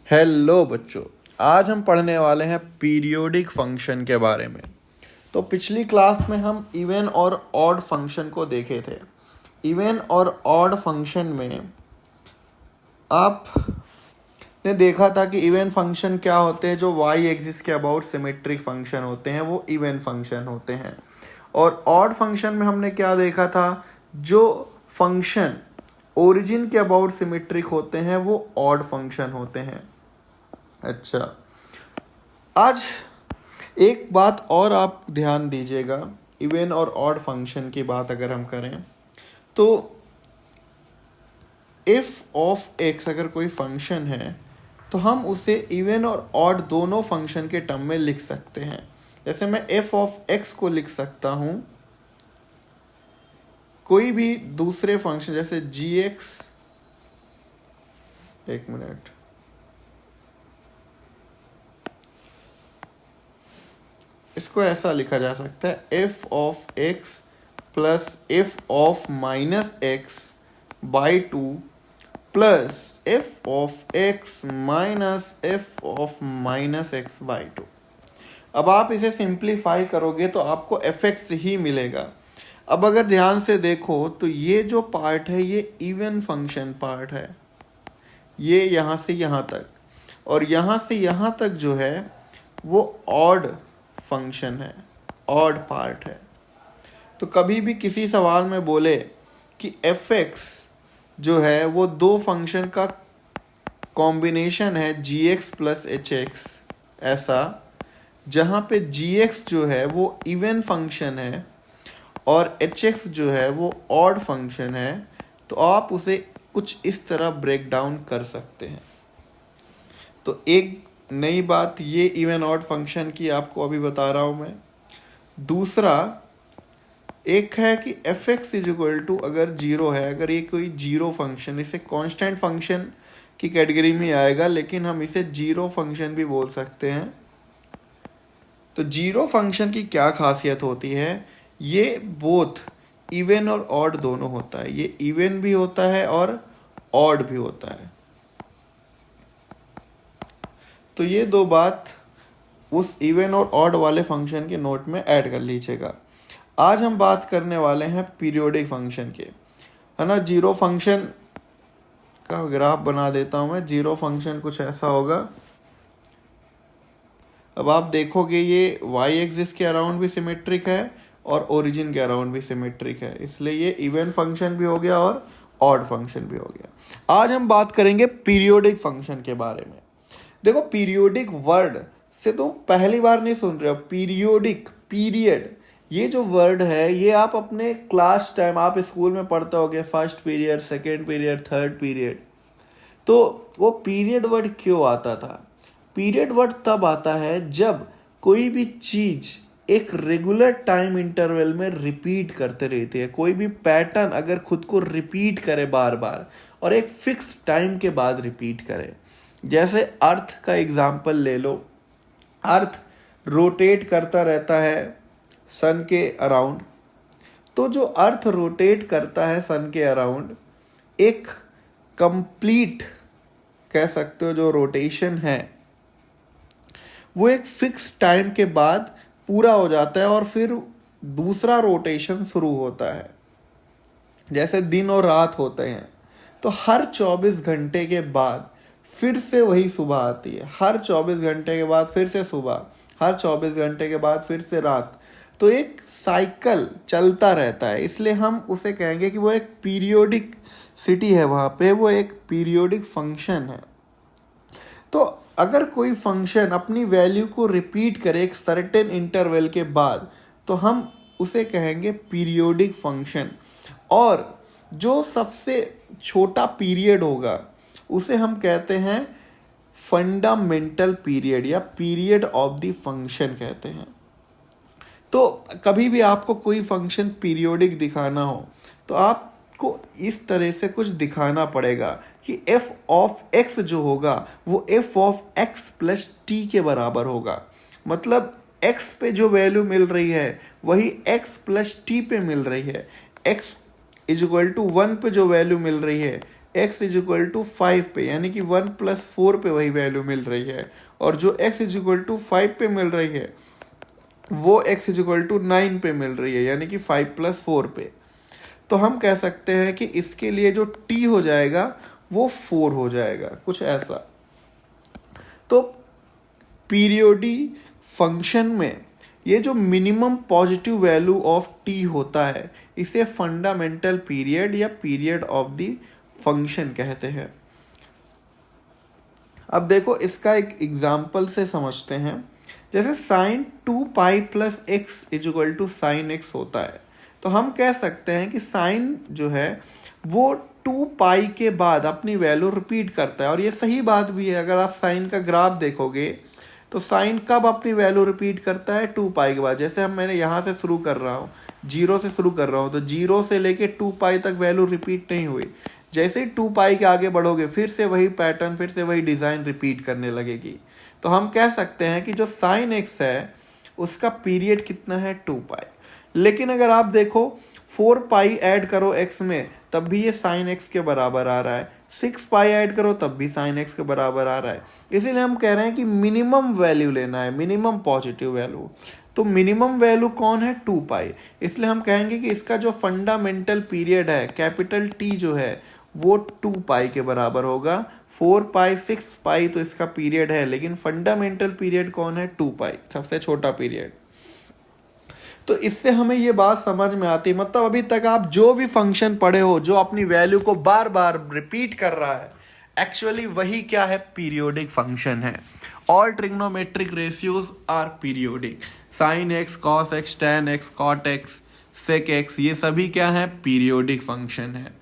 Hello बच्चों, आज हम पढ़ने वाले हैं पीरियोडिक फंक्शन के बारे में। तो पिछली क्लास में हम इवन और ऑड फंक्शन को देखे थे। इवन और ऑड फंक्शन में आपने देखा था कि इवन फंक्शन क्या होते हैं, जो वाई एक्सिस के अबाउट सिमेट्रिक फंक्शन होते हैं वो इवन फंक्शन होते हैं। और ऑड फंक्शन में हमने क्या देखा था, जो फंक्शन ओरिजिन के अबाउट सिमेट्रिक होते हैं वो ऑड फंक्शन होते हैं। अच्छा, आज एक बात और आप ध्यान दीजिएगा। इवन और ऑड फंक्शन की बात अगर हम करें तो एफ ऑफ एक्स अगर कोई फंक्शन है तो हम उसे इवन और ऑड दोनों फंक्शन के टर्म में लिख सकते हैं। जैसे मैं एफ ऑफ एक्स को लिख सकता हूँ कोई भी दूसरे फंक्शन, जैसे जी एक्स, एक मिनट, इसको ऐसा लिखा जा सकता है f of x plus f of minus x by two plus f of x minus F of minus x by two. अब आप इसे सिंप्लीफाई करोगे तो आपको एफ एक्स ही मिलेगा। अब अगर ध्यान से देखो तो ये जो पार्ट है ये इवन फंक्शन पार्ट है, ये यहाँ से यहाँ तक, और यहाँ से यहाँ तक जो है वो ऑड फंक्शन है, ऑड पार्ट है। तो कभी भी किसी सवाल में बोले कि एफ एक्स जो है वो दो फंक्शन का कॉम्बिनेशन है जी एक्स प्लस एच एक्स, ऐसा जहाँ पे जी एक्स जो है वो इवन फंक्शन है और एच एक्स जो है वो ऑड फंक्शन है, तो आप उसे कुछ इस तरह ब्रेक डाउन कर सकते हैं। तो एक नई बात ये इवन ऑड फंक्शन की आपको अभी बता रहा हूँ मैं। दूसरा एक है कि f x is equal to अगर जीरो है, अगर ये कोई जीरो फंक्शन, इसे कांस्टेंट फंक्शन की कैटेगरी में आएगा, लेकिन हम इसे जीरो फंक्शन भी बोल सकते हैं। तो जीरो फंक्शन की क्या खासियत होती है, ये बोथ इवन और ऑड दोनों होता है, ये इवन भी होता है और ऑड भी होता है। तो ये दो बात उस इवन और ऑड वाले फंक्शन के नोट में ऐड कर लीजिएगा। आज हम बात करने वाले हैं पीरियोडिक फंक्शन के, है ना। जीरो फंक्शन का ग्राफ बना देता हूं मैं। जीरो फंक्शन कुछ ऐसा होगा। अब आप देखोगे ये वाई एक्सिस के अराउंड भी सिमेट्रिक है और ओरिजिन के अराउंड भी सिमेट्रिक है, इसलिए ये इवन फंक्शन भी हो गया और ऑड फंक्शन भी हो गया। आज हम बात करेंगे पीरियोडिक फंक्शन के बारे में। देखो, पीरियोडिक वर्ड से तो पहली बार नहीं सुन रहे हो। पीरियोडिक, पीरियड, ये जो वर्ड है ये आप अपने क्लास टाइम, आप स्कूल में पढ़ते होगे, first period, second period, third period. तो वो पीरियड वर्ड क्यों आता था? पीरियड वर्ड तब आता है जब कोई भी चीज एक रेगुलर टाइम इंटरवल में रिपीट करते रहती है। कोई भी पैटर्न अगर खुद को रिपीट करे बार बार और एक फिक्स टाइम के बाद रिपीट करे। जैसे अर्थ का एग्जाम्पल ले लो। अर्थ रोटेट करता रहता है सन के अराउंड। तो जो अर्थ रोटेट करता है सन के अराउंड, एक कंप्लीट कह सकते हो जो रोटेशन है वो एक फिक्स टाइम के बाद पूरा हो जाता है और फिर दूसरा रोटेशन शुरू होता है। जैसे दिन और रात होते हैं, तो हर 24 घंटे के बाद फिर से वही सुबह आती है, हर 24 घंटे के बाद फिर से सुबह, हर 24 घंटे के बाद फिर से रात। तो एक साइकिल चलता रहता है, इसलिए हम उसे कहेंगे कि वो एक पीरियोडिक सिटी है, वहाँ पे वो एक पीरियोडिक फंक्शन है। तो अगर कोई फंक्शन अपनी वैल्यू को रिपीट करे एक सर्टेन इंटरवल के बाद, तो हम उसे कहेंगे पीरियोडिक फंक्शन। और जो सबसे छोटा पीरियड होगा उसे हम कहते हैं फंडामेंटल पीरियड या पीरियड ऑफ द फंक्शन कहते हैं। तो कभी भी आपको कोई फंक्शन पीरियोडिक दिखाना हो तो आपको इस तरह से कुछ दिखाना पड़ेगा कि एफ ऑफ एक्स जो होगा वो F of x plus T के बराबर होगा। मतलब एक्स पे जो वैल्यू मिल रही है वही एक्स प्लस टी पे मिल रही है। एक्स इज इक्वल टू 1 पे जो वैल्यू मिल रही है x इज इक्वल टू 5 पे, यानी कि 1 + 4 पे वही वैल्यू मिल रही है, और जो x इज इक्वल टू 5 पे मिल रही है वो x इज इक्वल टू 9 पे मिल रही है, यानी कि 5 + 4 पे। तो हम कह सकते हैं कि इसके लिए जो t हो जाएगा वो 4 हो जाएगा, कुछ ऐसा। तो पीरियोडी फंक्शन में ये जो minimum positive value of t होता है इसे फंडामेंटल पीरियड या पीरियड ऑफ द फंक्शन कहते हैं। अब देखो इसका एक एग्जाम्पल से समझते हैं। जैसे sin 2π + x = sin x होता है, तो हम कह सकते हैं कि sin जो है वो 2π के बाद अपनी वैल्यू रिपीट करता है, और ये सही बात भी है। अगर आप sin का ग्राफ देखोगे तो sin कब अपनी वैल्यू रिपीट करता है? 2π के बाद। जैसे मैंने यहाँ से शुरू कर रहा हूँ, 0 से शुरू कर रहा हूँ, तो 0 से लेके 2π तक वैल्यू रिपीट नहीं हुई। जैसे ही 2π के आगे बढ़ोगे फिर से वही पैटर्न, फिर से वही डिज़ाइन रिपीट करने लगेगी। तो हम कह सकते हैं कि जो sin x है उसका पीरियड कितना है? 2π। लेकिन अगर आप देखो 4π ऐड करो x में तब भी ये sin x के बराबर आ रहा है, 6π ऐड करो तब भी sin x के बराबर आ रहा है। इसीलिए हम कह रहे हैं कि मिनिमम वैल्यू लेना है, मिनिमम पॉजिटिव वैल्यू। तो मिनिमम वैल्यू कौन है? 2π। इसलिए हम कहेंगे कि इसका जो फंडामेंटल पीरियड है कैपिटल T जो है वो 2π के बराबर होगा। 4π 6π तो इसका पीरियड है, लेकिन फंडामेंटल पीरियड कौन है? 2π, सबसे छोटा पीरियड। तो इससे हमें ये बात समझ में आती है, मतलब अभी तक आप जो भी फंक्शन पढ़े हो जो अपनी वैल्यू को बार बार रिपीट कर रहा है, एक्चुअली वही क्या है? पीरियोडिक फंक्शन है। All trigonometric ratios are periodic. sin x, cos x, tan x, cot x, sec x, ये सभी क्या है? पीरियोडिक फंक्शन है।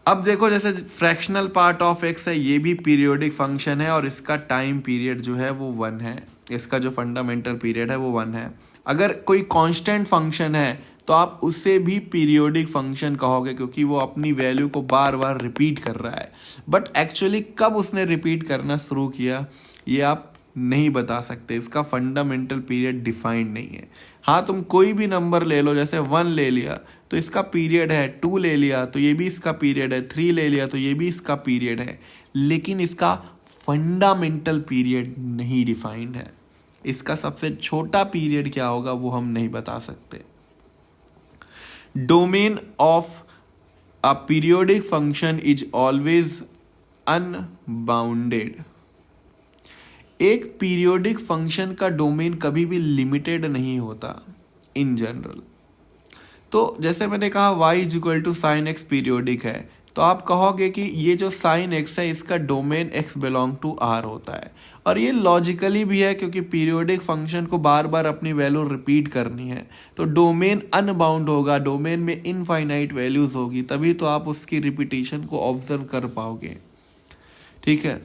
अब देखो जैसे फ्रैक्शनल पार्ट ऑफ x है, ये भी पीरियोडिक फंक्शन है और इसका टाइम पीरियड जो है वो 1 है। इसका जो फंडामेंटल पीरियड है वो 1 है। अगर कोई कांस्टेंट फंक्शन है तो आप उसे भी पीरियोडिक फंक्शन कहोगे, क्योंकि वो अपनी वैल्यू को बार बार रिपीट कर रहा है। बट एक्चुअली कब उसने रिपीट करना शुरू किया ये आप नहीं बता सकते, इसका फंडामेंटल पीरियड डिफाइंड नहीं है। हाँ, तुम कोई भी नंबर ले लो, जैसे 1 ले लिया तो इसका पीरियड है, 2 ले लिया तो ये भी इसका पीरियड है, 3 ले लिया तो ये भी इसका पीरियड है, लेकिन इसका फंडामेंटल पीरियड नहीं डिफाइंड है। इसका सबसे छोटा पीरियड क्या होगा वो हम नहीं बता सकते। Domain of a periodic function is always unbounded. एक पीरियोडिक फंक्शन का डोमेन कभी भी लिमिटेड नहीं होता इन जनरल। तो जैसे मैंने कहा y = sin x पीरियोडिक है, तो आप कहोगे कि ये जो sin x है इसका domain x belong to r होता है। और ये लॉजिकली भी है, क्योंकि पीरियोडिक फंक्शन को बार बार अपनी वैल्यू रिपीट करनी है, तो डोमेन अनबाउंड होगा, डोमेन में इनफाइनाइट वैल्यूज होगी, तभी तो आप उसकी रिपीटेशन को ऑब्जर्व कर पाओगे। ठीक है।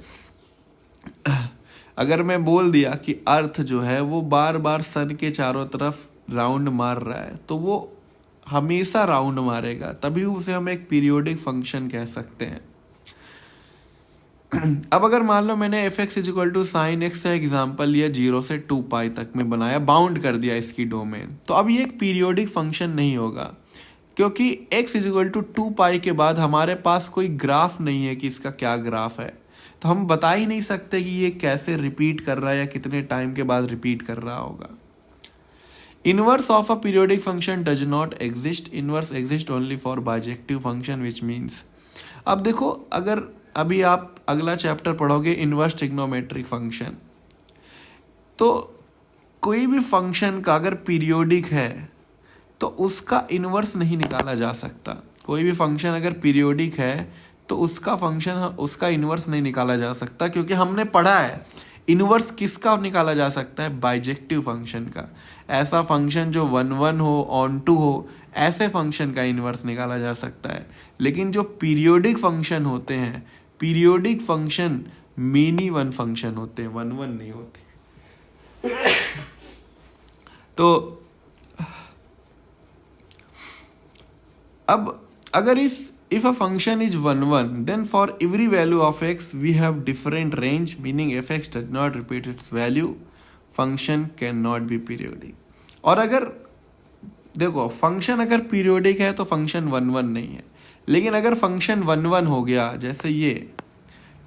अगर मैं बोल दिया कि अर्थ जो है वो बार बार सन के चारों तरफ राउंड मार रहा है, तो वो हमेशा राउंड मारेगा, तभी उसे हम एक पीरियोडिक फंक्शन कह सकते हैं। अब अगर मान लो मैंने f(x) = sin x का एग्जाम्पल लिया, 0 से 2π तक में बनाया, बाउंड कर दिया इसकी डोमेन, तो अब ये एक पीरियोडिक फंक्शन नहीं होगा, क्योंकि x = 2π के बाद हमारे पास कोई ग्राफ नहीं है कि इसका क्या ग्राफ है। तो हम बता ही नहीं सकते कि ये कैसे रिपीट कर रहा है या कितने टाइम के बाद रिपीट कर रहा होगा। Inverse of a periodic function does not exist. Inverse exist only for bijective function, which means, अब देखो अगर अभी आप अगला चैप्टर पढ़ोगे इनवर्स ट्रिग्नोमेट्रिक फंक्शन, तो कोई भी फंक्शन का अगर पीरियोडिक है तो उसका इनवर्स नहीं निकाला जा सकता। कोई भी फंक्शन अगर पीरियोडिक है तो उसका इनवर्स नहीं निकाला जा सकता, क्योंकि हमने पढ़ा है इनवर्स किसका निकाला जा सकता है? बाइजेक्टिव फंक्शन का। ऐसा फंक्शन जो 1 1 हो, ऑन टू हो, ऐसे फंक्शन का इनवर्स निकाला जा सकता है। लेकिन जो पीरियोडिक फंक्शन होते हैं, periodic function many one function होते हैं, 1 1 नहीं होते। तो अब अगर if a function is 1 1, then for every value of x we have different range, meaning f(x) does not repeat its value, function cannot be periodic। और अगर देखो फंक्शन अगर पीरियोडिक है तो फंक्शन 1 1 नहीं है, लेकिन अगर फंक्शन 1 1 हो गया, जैसे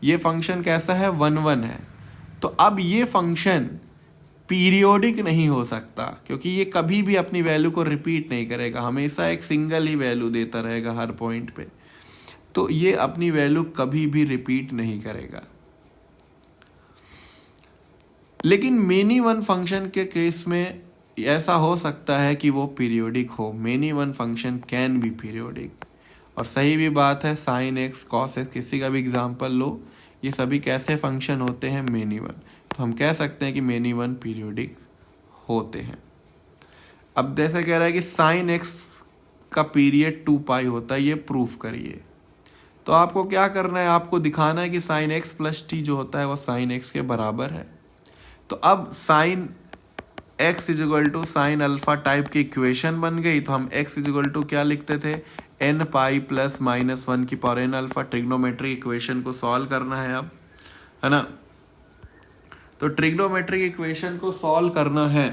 ये फंक्शन कैसा है 1 1 है, तो अब ये फंक्शन पीरियोडिक नहीं हो सकता, क्योंकि ये कभी भी अपनी वैल्यू को रिपीट नहीं करेगा, हमेशा एक सिंगल ही वैल्यू देता रहेगा हर पॉइंट पे, तो ये अपनी वैल्यू कभी भी रिपीट नहीं करेगा। लेकिन मेनी वन फंक्शन के केस में ऐसा हो सकता है कि वो पीरियोडिक हो। Many one function can be periodic, और सही भी बात है। साइन एक्स, कॉस एक्स, किसी का भी एग्जांपल लो, ये सभी कैसे फंक्शन होते हैं, मेनी वन। तो हम कह सकते हैं कि मेनी वन पीरियोडिक होते हैं। अब जैसे कह रहा है कि साइन एक्स का पीरियड 2 पाई होता है, ये प्रूफ करिए। तो आपको क्या करना है, आपको दिखाना है कि साइन एक्स प्लस टी जो होता है वो साइन एक्स के बराबर है। तो अब sine x is equal to sine alpha type की इक्वेशन बन गई। तो हम एक्स इज इक्वल टू क्या लिखते थे, एन पाई प्लस माइनस 1 की power n alpha. Trigonometric equation को सॉल्व करना है अब, है ना। तो ट्रिग्नोमेट्रिक इक्वेशन को सॉल्व करना है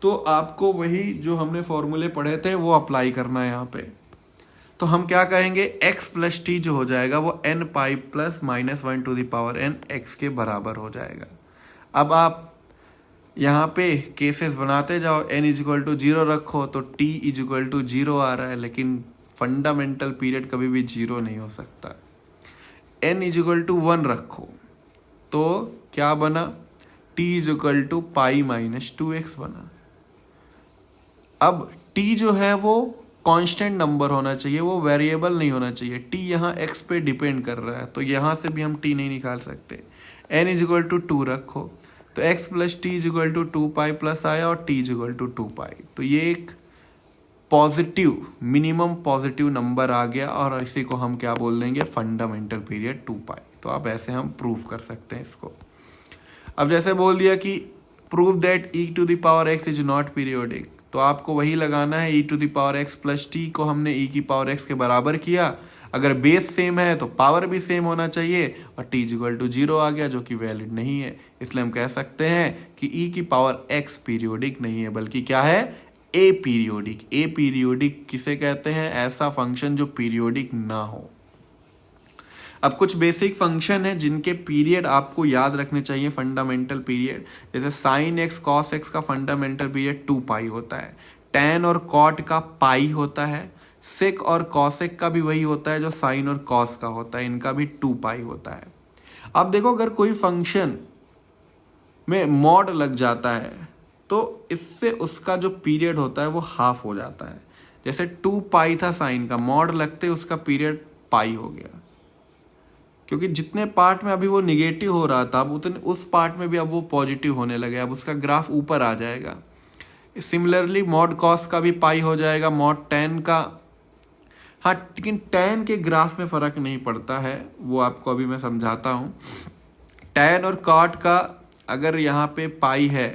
तो आपको वही जो हमने फॉर्मूले पढ़े थे वो अप्लाई करना है यहाँ पे। तो हम क्या कहेंगे, x प्लस टी जो हो जाएगा वो n pi plus minus 1 to the power n x के बराबर हो जाएगा। अब आप यहाँ पे केसेस बनाते जाओ, n इज इक्वल टू 0 रखो तो t इज इक्वल टू 0 आ रहा है, लेकिन फंडामेंटल पीरियड कभी भी 0 नहीं हो सकता। n इज इक्वल टू 1 रखो तो क्या बना, t is equal to pi minus 2x बना। अब t जो है वो कांस्टेंट नंबर होना चाहिए, वो वेरिएबल नहीं होना चाहिए। t यहाँ x पे डिपेंड कर रहा है, तो यहाँ से भी हम t नहीं निकाल सकते। n इज इक्वल टू 2 रखो तो x plus t is equal to 2 pi plus आया और t is equal to 2 pi. तो ये एक पॉजिटिव, मिनिमम पॉजिटिव नंबर आ गया, और इसी को हम क्या बोल देंगे, फंडामेंटल पीरियड 2 पाई। तो आप ऐसे हम प्रूव कर सकते हैं इसको। अब जैसे बोल दिया कि prove that e to the power x is not periodic, तो आपको वही लगाना है, e to the power x plus t को हमने e की पावर x के बराबर किया। अगर बेस सेम है तो पावर भी सेम होना चाहिए, और t इज इक्वल टू 0 आ गया जो कि वैलिड नहीं है। इसलिए हम कह सकते हैं कि e की पावर x पीरियोडिक नहीं है, बल्कि क्या है, ए पीरियोडिक। ए पीरियोडिक किसे कहते हैं, ऐसा फंक्शन जो पीरियोडिक ना हो। अब कुछ बेसिक फंक्शन है जिनके पीरियड आपको याद रखने चाहिए, फंडामेंटल पीरियड। जैसे साइन एक्स कॉस एक्स का फंडामेंटल पीरियड 2 पाई होता है, टैन और कॉट का पाई होता है, सेक और कॉसेक का भी वही होता है जो साइन और कॉस का होता है, इनका भी 2 पाई होता है। अब देखो, अगर कोई फंक्शन में मॉड लग जाता है तो इससे उसका जो पीरियड होता है वो हाफ हो जाता है। जैसे 2 पाई था साइन का, मॉड लगते उसका पीरियड पाई हो गया, क्योंकि जितने पार्ट में अभी वो निगेटिव हो रहा था अब उतने उस पार्ट में भी अब वो पॉजिटिव होने लगे, अब उसका ग्राफ ऊपर आ जाएगा। सिमिलरली मॉड कॉस का भी पाई हो जाएगा, मॉड टैन का। हाँ, लेकिन टैन के ग्राफ में फर्क नहीं पड़ता है, वो आपको अभी मैं समझाता हूँ। टैन और कॉट का अगर यहाँ पे पाई है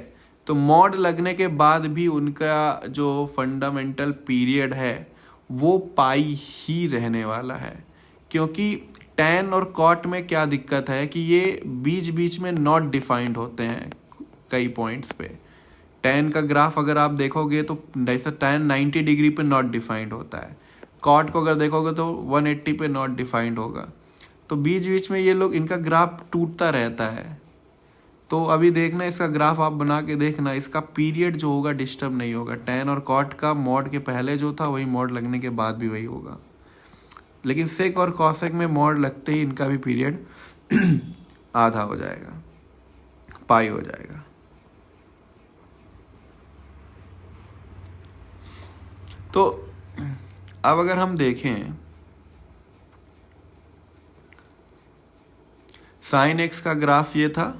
तो मॉड लगने के बाद भी उनका जो फंडामेंटल पीरियड है वो पाई ही रहने वाला है, क्योंकि टैन और कॉट में क्या दिक्कत है कि ये बीच बीच में नॉट डिफाइंड होते हैं कई पॉइंट्स पे। टैन का ग्राफ अगर आप देखोगे तो जैसे टैन 90 डिग्री पे नॉट डिफाइंड होता है, कॉट को अगर देखोगे तो 180 पे नॉट डिफाइंड होगा। तो बीच बीच में ये लोग, इनका ग्राफ टूटता रहता है। तो अभी देखना, इसका ग्राफ आप बना के देखना, इसका पीरियड जो होगा डिस्टर्ब नहीं होगा। टैन और कॉट का मॉड के पहले जो था वही मॉड लगने के बाद भी वही होगा, लेकिन सेक और कॉसेक में मॉड लगते ही इनका भी पीरियड आधा हो जाएगा, पाई हो जाएगा। तो अब अगर हम देखें, साइन एक्स का ग्राफ ये था,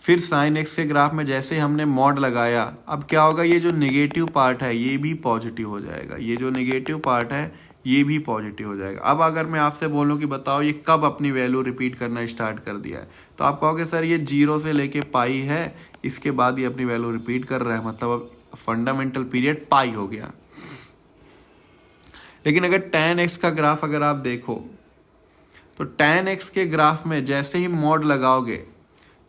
फिर साइन एक्स के ग्राफ में जैसे हमने मॉड लगाया, अब क्या होगा, ये जो नेगेटिव पार्ट है ये भी पॉजिटिव हो जाएगा, ये जो नेगेटिव पार्ट है ये भी पॉजिटिव हो जाएगा। अब अगर मैं आपसे बोलूं कि बताओ ये कब अपनी वैल्यू रिपीट करना स्टार्ट कर दिया है, तो आप कहोगे सर ये 0 से लेके पाई है, इसके बाद ये अपनी वैल्यू रिपीट कर रहा है, मतलब अब फंडामेंटल पीरियड पाई हो गया। लेकिन अगर tan x का ग्राफ अगर आप देखो तो tan x के ग्राफ में जैसे ही मॉड लगाओगे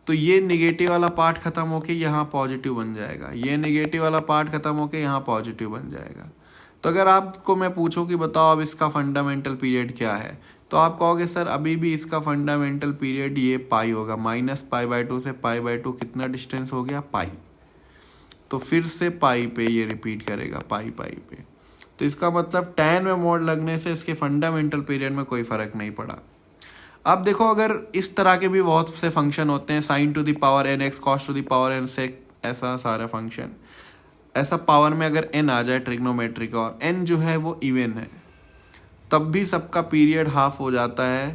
तो ये निगेटिव वाला पार्ट खत्म होके यहाँ पॉजिटिव बन जाएगा, ये निगेटिव वाला पार्ट खत्म होके यहाँ पॉजिटिव बन जाएगा। तो अगर आपको मैं पूछूं कि बताओ अब इसका फंडामेंटल पीरियड क्या है, तो आप कहोगे सर अभी भी इसका फंडामेंटल पीरियड ये पाई होगा, -π/2 से π/2 कितना डिस्टेंस हो गया, पाई। तो फिर से पाई पे ये रिपीट करेगा, पाई पे। तो इसका मतलब tan में मोड लगने से इसके फंडामेंटल पीरियड में कोई फर्क नहीं पड़ा। अब देखो अगर इस तरह के भी बहुत से फंक्शन होते हैं, sin⁻n(x), cos⁻n sec, ऐसा सारा फंक्शन, ऐसा पावर में अगर n आ जाए ट्रिग्नोमेट्रिक और n जो है वो इवन है, तब भी सबका पीरियड हाफ हो जाता है,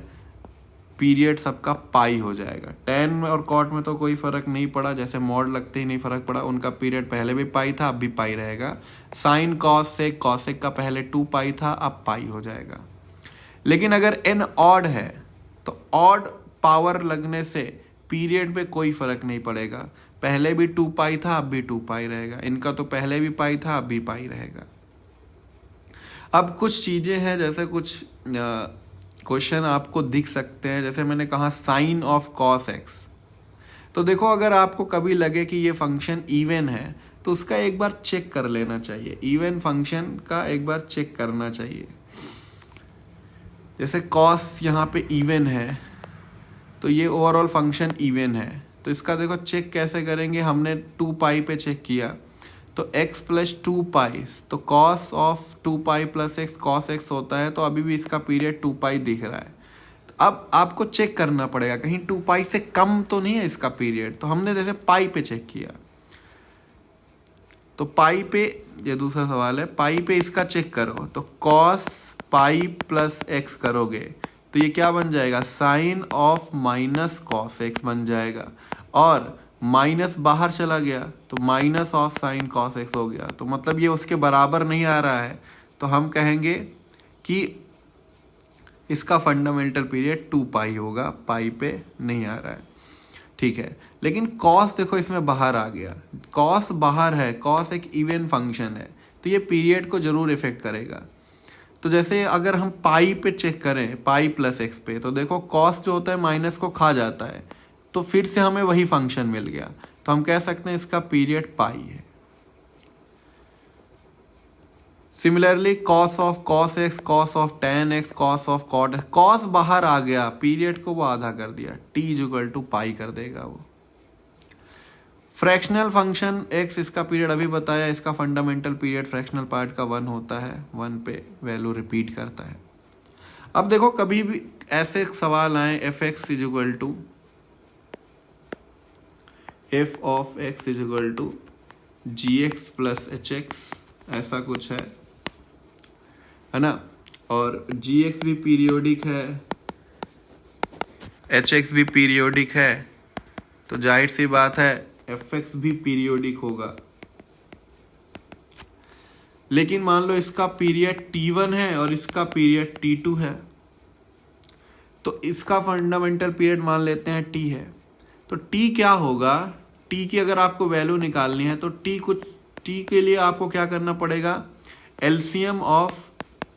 पीरियड सबका पाई हो जाएगा। tan और cot में तो कोई फर्क नहीं पड़ा, जैसे मॉड लगते ही नहीं फर्क पड़ा, उनका पीरियड पहले भी पाई था अब भी पाई रहेगा। साइन cos sec, cosec का पहले 2 पाई था अब पाई हो जाएगा। लेकिन अगर n ऑड है तो ऑड पावर लगने से पीरियड पे कोई फर्क नहीं पड़ेगा, पहले भी 2 पाई था अब भी 2 पाई रहेगा, इनका तो पहले भी पाई था अब भी पाई रहेगा। अब कुछ चीज़ें हैं, जैसे कुछ क्वेश्चन आपको दिख सकते हैं, जैसे मैंने कहा साइन ऑफ cos x। तो देखो अगर आपको कभी लगे कि ये फंक्शन इवन है तो उसका एक बार चेक कर लेना चाहिए, इवन फंक्शन का एक बार चेक करना चाहिए। जैसे cos यहाँ पे इवन है तो ये ओवरऑल फंक्शन इवन है, तो इसका देखो चेक कैसे करेंगे, हमने 2 पाई पे चेक किया तो x प्लस 2 पाई, तो cos of 2 pi plus x cos x होता है, तो अभी भी इसका पीरियड 2 पाई दिख रहा है। तो अब आपको चेक करना पड़ेगा कहीं 2 पाई से कम तो नहीं है इसका पीरियड, तो हमने जैसे पाई पे चेक किया, तो पाई पे, ये दूसरा सवाल है, पाई पे इसका चेक करो तो cos पाई प्लस x करोगे तो ये क्या बन जाएगा, sine of minus cos x बन जाएगा, और माइनस बाहर चला गया तो minus of sine cos x हो गया, तो मतलब ये उसके बराबर नहीं आ रहा है, तो हम कहेंगे कि इसका फंडामेंटल पीरियड 2 पाई होगा, पाई पे नहीं आ रहा है। ठीक है, लेकिन cos देखो इसमें बाहर आ गया, cos बाहर है, cos एक इवन फंक्शन है, तो ये पीरियड को जरूर इफेक्ट करेगा। तो जैसे अगर हम पाई पे चेक करें, पाई प्लस x पे, तो देखो cos जो होता है माइनस को खा जाता है, तो फिर से हमें वही फंक्शन मिल गया, तो हम कह सकते हैं इसका पीरियड पाई है। Similarly cos of cos x, cos of tan x, cos of cot x, cos बाहर आ गया, पीरियड को वो आधा कर दिया, t इक्वल टू पाई कर देगा वो। फ्रैक्शनल फंक्शन x, इसका पीरियड अभी बताया, इसका फंडामेंटल पीरियड फ्रैक्शनल पार्ट का 1 होता है, 1 पे वैल्यू रिपीट करता है। अब देखो कभी भी ऐसे सवाल आए, f(x) is equal to f of x is equal to gx plus hx, ऐसा कुछ है ना, और gx भी पीरियोडिक है, hx भी पीरियोडिक है, तो जाहिर सी बात है fx भी पीरियोडिक होगा। लेकिन मान लो इसका पीरियड t1 है और इसका पीरियड t2 है, तो इसका फंडामेंटल पीरियड मान लेते हैं t है, तो t क्या होगा, t की अगर आपको वैल्यू निकालनी है तो t के लिए आपको क्या करना पड़ेगा, LCM of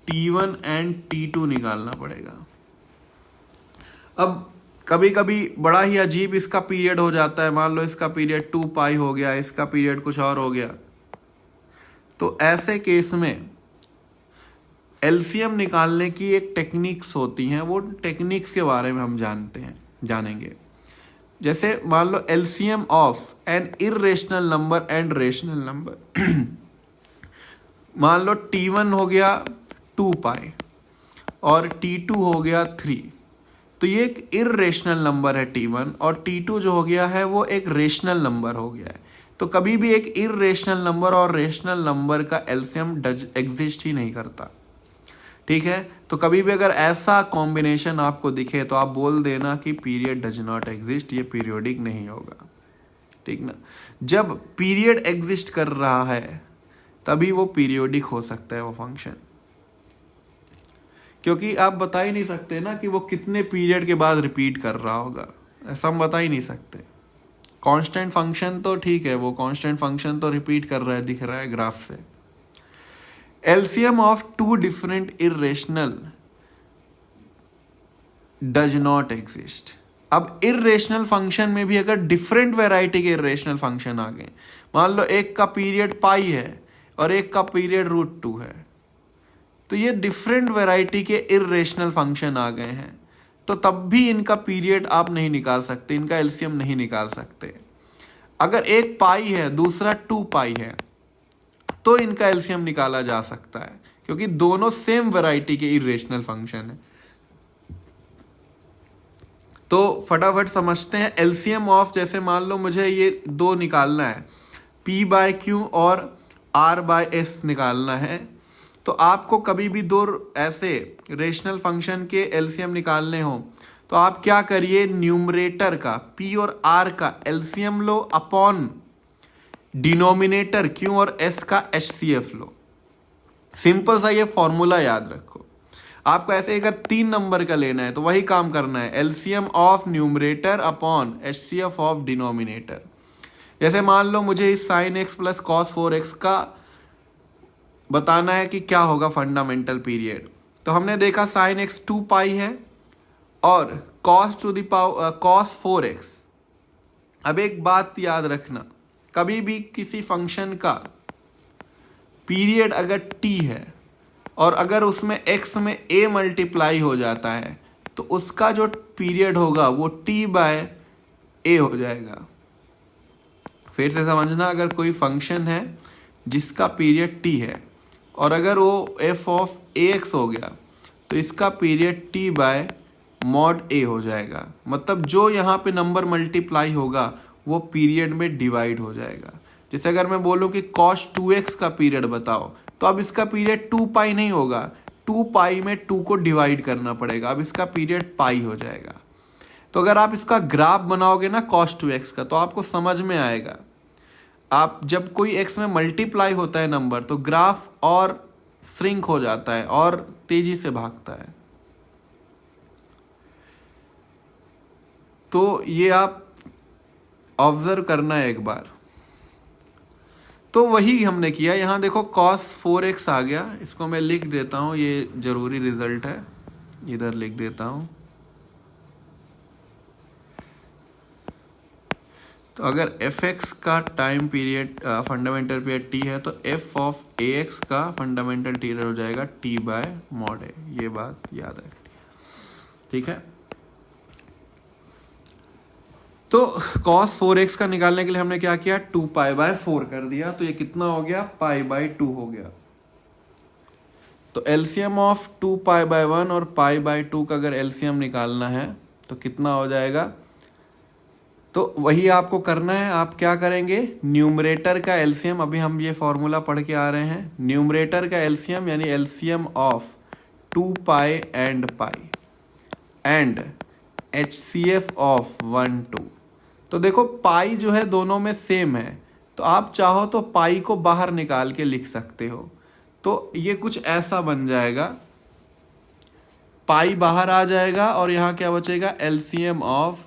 t1 and t2 निकालना पड़ेगा। अब कभी कभी बड़ा ही अजीब इसका पीरियड हो जाता है, मान लो इसका पीरियड 2 पाई हो गया, इसका पीरियड कुछ और हो गया, तो ऐसे केस में एलसीएम निकालने की एक टेक्निक्स होती हैं, वो टेक्निक्स के बारे में हम जानेंगे। जैसे मान लो LCM of an irrational number and rational number मान लो t1 हो गया 2 पाई और t2 हो गया 3, तो ये एक इर्रेशनल नंबर है t1, और t2 जो हो गया है वो एक रेशनल नंबर हो गया है। तो कभी भी एक इर्रेशनल नंबर और रेशनल नंबर का एलसीएम एग्जिस्ट ही नहीं करता। ठीक है, तो कभी भी अगर ऐसा कॉम्बिनेशन आपको दिखे तो आप बोल देना कि पीरियड डज नॉट एग्जिस्ट, ये पीरियोडिक नहीं होगा। ठीक ना, जब पीरियड एग्जिस्ट कर रहा है तभी वो पीरियोडिक हो सकता है वो फंक्शन, क्योंकि आप बता ही नहीं सकते ना कि वो कितने पीरियड के बाद रिपीट कर रहा होगा, ऐसा हम बता ही नहीं सकते। कांस्टेंट फंक्शन तो ठीक है, वो कांस्टेंट फंक्शन तो रिपीट कर रहा है, दिख रहा है ग्राफ से। LCM of 2 different irrational does not exist. अब इर्रेशनल फंक्शन में भी अगर डिफरेंट वैरायटी के इर्रेशनल फंक्शन आ गए, मान लो एक का पीरियड पाई है और एक का पीरियड √2 है, तो ये डिफरेंट वैरायटी के इर्रेशनल फंक्शन आ गए हैं, तो तब भी इनका पीरियड आप नहीं निकाल सकते, इनका एलसीएम नहीं निकाल सकते। अगर एक पाई है दूसरा 2 पाई है तो इनका एलसीएम निकाला जा सकता है, क्योंकि दोनों सेम वैरायटी के इर्रेशनल फंक्शन है। तो फटाफट समझते हैं एलसीएम ऑफ, जैसे मान लो मुझे ये दो निकालना है, p/q और r/s निकालना है, तो आपको कभी भी दो ऐसे रेशनल फंक्शन के एलसीएम निकालने हो तो आप क्या करिए, न्यूमरेटर का p और r का एलसीएम लो अपॉन डिनोमिनेटर q और s का HCF लो। सिंपल सा ये फॉर्मूला याद रखो। आपको ऐसे अगर 3 नंबर का लेना है तो वही काम करना है, LCM of numerator upon HCF of denominator. जैसे मान लो मुझे इस sin x plus cos 4x का बताना है कि क्या होगा फंडामेंटल पीरियड, तो हमने देखा sin x 2 पाई है और cos 4x। अब एक बात याद रखना, कभी भी किसी फंक्शन का पीरियड अगर t है और अगर उसमें x में a मल्टीप्लाई हो जाता है तो उसका जो पीरियड होगा वो t/a हो जाएगा। फिर से समझना, अगर कोई फंक्शन है जिसका पीरियड t है और अगर वो f ऑफ ax हो गया तो इसका पीरियड t/mod a हो जाएगा। मतलब जो यहाँ पे नंबर मल्टीप्लाई होगा वो पीरियड में डिवाइड हो जाएगा। जैसे अगर मैं बोलूँ कि cos 2x का पीरियड बताओ, तो अब इसका पीरियड 2 पाई नहीं होगा, 2 पाई में 2 को डिवाइड करना पड़ेगा, अब इसका पीरियड पाई हो जाएगा। तो अगर आप इसका ग्राफ बनाओगे ना cos 2x का, तो आपको समझ में आएगा। आप जब कोई x में मल्टीप्लाई होता है नंबर तो ग्राफ और श्रिंक हो जाता है और तेजी से भागता है। तो ये आप ऑब्जर्व करना है एक बार। तो वही हमने किया, यहाँ देखो cos 4x आ गया, इसको मैं लिख देता हूँ, ये जरूरी रिजल्ट है, इधर लिख देता हूँ। तो अगर fx का time period fundamental period t है तो f ऑफ ax का फंडामेंटल पीरियड हो जाएगा t/mod a। ये बात याद है, ठीक है। तो cos 4x का निकालने के लिए हमने क्या किया, 2π/4 कर दिया, तो ये कितना हो गया, π/2 हो गया। तो एलसीएम ऑफ 2π/1 और π/2 का अगर एलसीएम निकालना है तो कितना हो जाएगा, तो वही आपको करना है। आप क्या करेंगे, न्यूमरेटर का एलसीएम, अभी हम ये फॉर्मूला पढ़ के आ रहे हैं, न्यूमरेटर का एलसीएम यानी LCM of 2π and π and HCF of 1 2। तो देखो पाई जो है दोनों में सेम है, तो आप चाहो तो पाई को बाहर निकाल के लिख सकते हो। तो ये कुछ ऐसा बन जाएगा, पाई बाहर आ जाएगा और यहाँ क्या बचेगा, एलसीएम ऑफ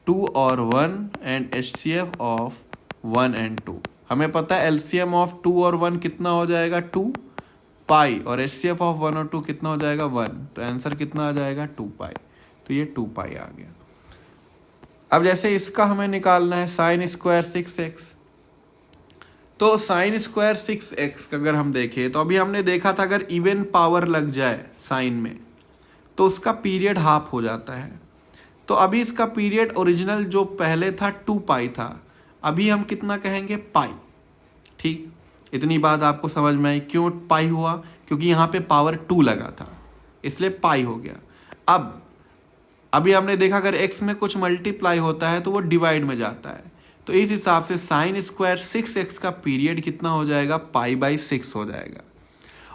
2 और 1 एंड HCF ऑफ 1 एंड 2। हमें पता है एलसीएम ऑफ 2 और 1 कितना हो जाएगा, 2 पाई, और HCF ऑफ 1 और 2 कितना हो जाएगा, 1। तो आंसर कितना आ जाएगा, 2 पाई। तो ये 2 पाई आ गया। अब जैसे इसका हमें निकालना है sin स्क्वायर 6x, तो sin स्क्वायर 6x का अगर हम देखें तो अभी हमने देखा था अगर इवन पावर लग जाए साइन में तो उसका पीरियड हाफ हो जाता है। तो अभी इसका पीरियड ओरिजिनल जो पहले था 2 पाई था, अभी हम कितना कहेंगे, पाई। ठीक, इतनी बात आपको समझ में आई। क्यों पाई हुआ, क्योंकि यहाँ पे पावर 2 लगा था, इसलिए पाई हो गया। अब अभी हमने देखा अगर x में कुछ मल्टीप्लाई होता है तो वो डिवाइड में जाता है, तो इस हिसाब से साइन स्क्वायर 6x का पीरियड कितना हो जाएगा, π/6 हो जाएगा।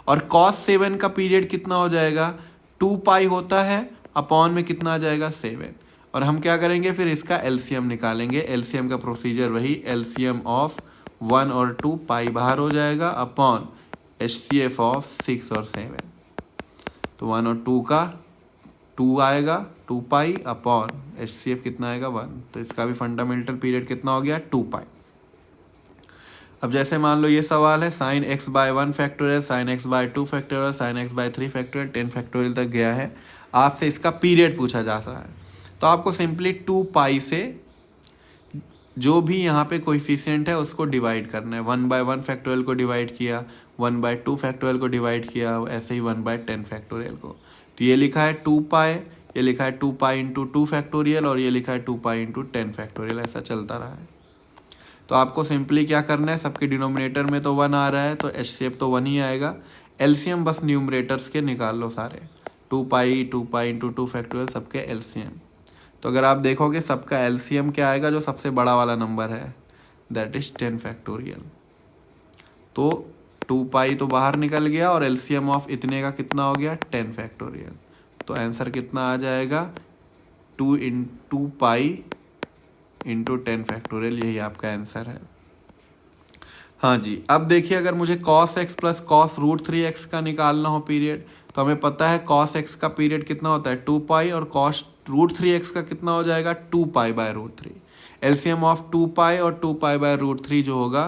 और cos 7 का पीरियड कितना हो जाएगा, 2 पाई होता है, अपॉन में कितना आ जाएगा, 7। और हम क्या करेंगे, फिर इसका एलसीएम निकालेंगे। एलसीएम का प्रोसीजर वही, एलसीएम ऑफ 1 और 2, पाई बाहर हो जाएगा, अपॉन HCF ऑफ 6 और 7। तो 1 और 2 का 2 आएगा, 2 पाई, अपॉन HCF कितना आएगा, 1। तो इसका भी फंडामेंटल पीरियड कितना हो गया, 2 पाई। अब जैसे मान लो ये सवाल है, sin x/1 factorial, sin x/2 factorial, sin x/3 factorial, 10 factorial तक गया है। आपसे इसका पीरियड पूछा जा रहा है, तो आपको सिंपली 2 पाई से जो भी यहाँ पे कोएफिशिएंट है उसको डिवाइड करना है। 1/1 फैक्टोरियल को डिवाइड किया, 1/2 फैक्टोरियल को डिवाइड किया, ऐसे ही 1/10 फैक्टोरियल को। तो ये लिखा है 2 पाई, ये लिखा है 2 पाई इंटू 2 फैक्टोरियल, और ये लिखा है 2 पाई इंटू 10 फैक्टोरियल, ऐसा चलता रहा है। तो आपको सिंपली क्या करना है, सबके डिनोमिनेटर में तो 1 आ रहा है तो एचसीएफ तो 1 ही आएगा। एलसीएम बस न्यूमरेटर्स के निकाल लो सारे, 2 पाई इंटू 2 फैक्टोरियल, सबके एलसीएम। तो अगर आप देखोगे सबका एलसीएम क्या आएगा, जो सबसे बड़ा वाला नंबर है, दैट इज 10 फैक्टोरियल। तो 2 पाई तो बाहर निकल गया और एलसीएम ऑफ इतने का कितना हो गया, 10 फैक्टोरियल। तो आंसर कितना आ जाएगा, 2 पाई इंटू 10 फैक्टोरियल, यही आपका आंसर है। हाँ जी, अब देखिए अगर मुझे cos x plus cos root 3x का निकालना हो पीरियड, तो हमें पता है cos x का पीरियड कितना होता है 2 पाई, और cos रूट 3x का कितना हो जाएगा 2 pi by root 3। LCM of 2 pi और 2 पाई बाय रूट 3 जो होगा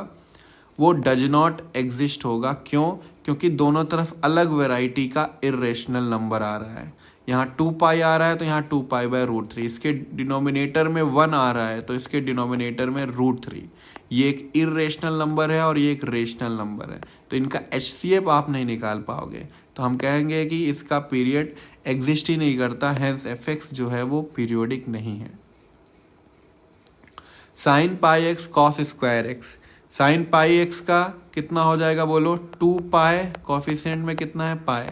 वो डज नॉट एग्जिस्ट होगा। क्यों? क्योंकि दोनों तरफ अलग वेराइटी का इरेशनल नंबर आ रहा है। यहाँ 2 पाई आ रहा है तो यहाँ 2 पाई बाय रूट 3, इसके डिनोमिनेटर में 1 आ रहा है तो इसके डिनोमिनेटर में रूट 3। ये एक इरेशनल नंबर है और ये एक रेशनल नंबर है, तो इनका एचसीएफ आप नहीं निकाल पाओगे। तो हम कहेंगे कि इसका पीरियड एग्जिस्ट ही नहीं करता, हेंस एफएक्स जो है वो पीरियोडिक नहीं है। Sine pi x cos square x, sine pi x का कितना हो जाएगा बोलो, 2 पाई, कोफिशिएंट में कितना है पाई,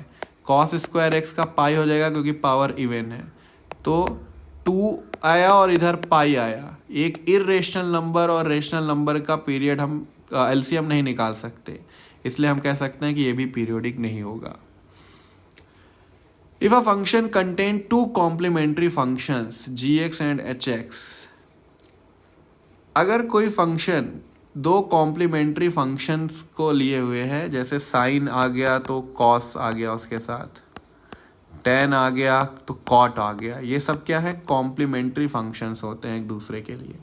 कॉस स्क्वायर एक्स का पाई हो जाएगा क्योंकि पावर इवन है, तो 2 आया और इधर पाई आया। एक इरेशनल नंबर और रेशनल नंबर का पीरियड हम एलसीएम नहीं निकाल सकते, इसलिए हम कह सकते हैं कि ये भी पीरियोडिक नहीं होगा। If a function contain 2 complementary functions gx and hx, अगर कोई फंक्शन 2 कॉम्प्लीमेंट्री फंक्शंस को लिए हुए है, जैसे साइन आ गया तो कॉस आ गया, उसके साथ tan आ गया तो cot आ गया, ये सब क्या है, कॉम्प्लीमेंट्री फंक्शंस होते हैं एक दूसरे के लिए।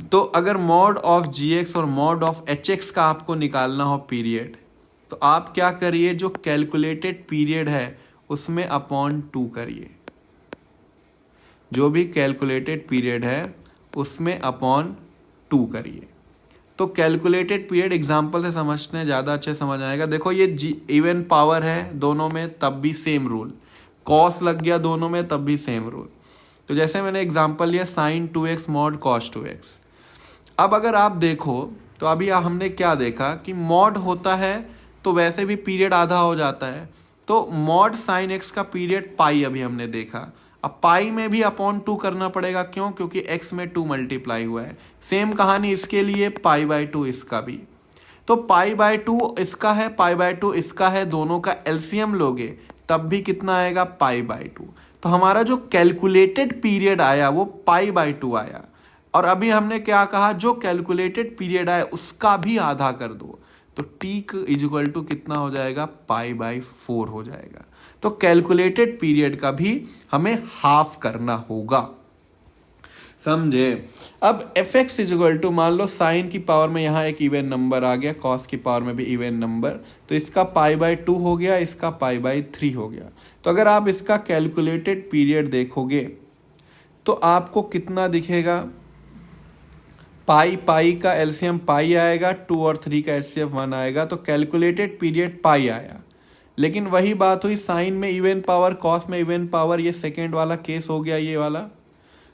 तो अगर मॉड ऑफ gx और मॉड ऑफ hx का आपको निकालना हो पीरियड, तो आप क्या करिए, जो कैलकुलेटेड पीरियड है उसमें अपॉन 2 करिए। जो भी कैलकुलेटेड पीरियड है उसमें अपॉन 2 करिए। तो कैलकुलेटेड पीरियड एग्जांपल से समझते हैं, ज़्यादा अच्छे समझ आएगा। देखो ये इवन पावर है दोनों में, तब भी सेम रूल, कॉस लग गया दोनों में तब भी सेम रूल। तो जैसे मैंने एग्जांपल लिया sign 2x mod cos 2x। अब अगर आप देखो तो अभी हमने क्या देखा कि मॉड होता है तो वैसे भी पीरियड आधा हो जाता है, तो मॉड साइन एक्स का पीरियड पाई अभी हमने देखा। अब पाई में भी अपॉन 2 करना पड़ेगा, क्यों? क्योंकि x में 2 मल्टीप्लाई हुआ है। सेम कहानी इसके लिए, पाई बाय 2 इसका भी। तो पाई बाय 2 इसका है, पाई बाय 2 इसका है, दोनों का एलसीएम लोगे तब भी कितना आएगा, पाई बाय 2। तो हमारा जो कैलकुलेटेड पीरियड आया वो पाई बाय 2 आया। और अभी हमने क्या कहा, जो कैलकुलेटेड पीरियड आया उसका भी आधा कर दो, तो टी इक्वल टू कितना हो जाएगा, पाई बाय 4 हो जाएगा। तो कैलकुलेटेड पीरियड का भी हमें हाफ करना होगा, समझे। अब एफ एक्स इक्वल टू, मान लो साइन की पावर में यहाँ एक इवन नंबर आ गया, कॉस की पावर में भी इवन नंबर, तो इसका पाई बाय 2 हो गया, इसका पाई बाय 3 हो गया। तो अगर आप इसका कैलकुलेटेड पीरियड देखोगे तो आपको कितना दिखेगा, पाई का एलसीएम पाई आएगा, 2 और 3 का एचसीएफ 1 आएगा, तो कैलकुलेटेड पीरियड पाई आया। लेकिन वही बात हुई, साइन में इवन पावर, कॉस में इवन पावर, ये सेकेंड वाला केस हो गया ये वाला।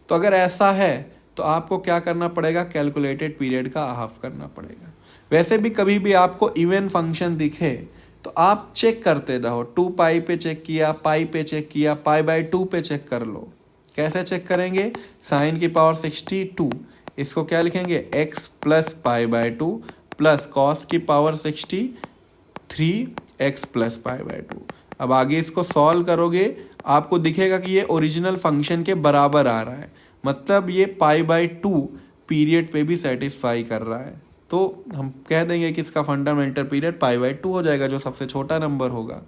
तो अगर ऐसा है तो आपको क्या करना पड़ेगा, कैलकुलेटेड पीरियड का हाफ करना पड़ेगा। वैसे भी कभी भी आपको इवन फंक्शन दिखे तो आप चेक करते रहो, 2 पाई पे चेक किया, पाई पे चेक किया, पाई बाय 2 पे चेक कर लो। कैसे चेक करेंगे, साइन की पावर 62, इसको क्या लिखेंगे, x plus pi by 2 plus cos की power 63 x plus pi by 2। अब आगे इसको सॉल्व करोगे आपको दिखेगा कि ये ओरिजिनल फंक्शन के बराबर आ रहा है, मतलब ये पाई बाय 2 पीरियड पे भी सेटिस्फाई कर रहा है। तो हम कह देंगे कि इसका फंडामेंटल पीरियड पाई बाय 2 हो जाएगा, जो सबसे छोटा नंबर होगा।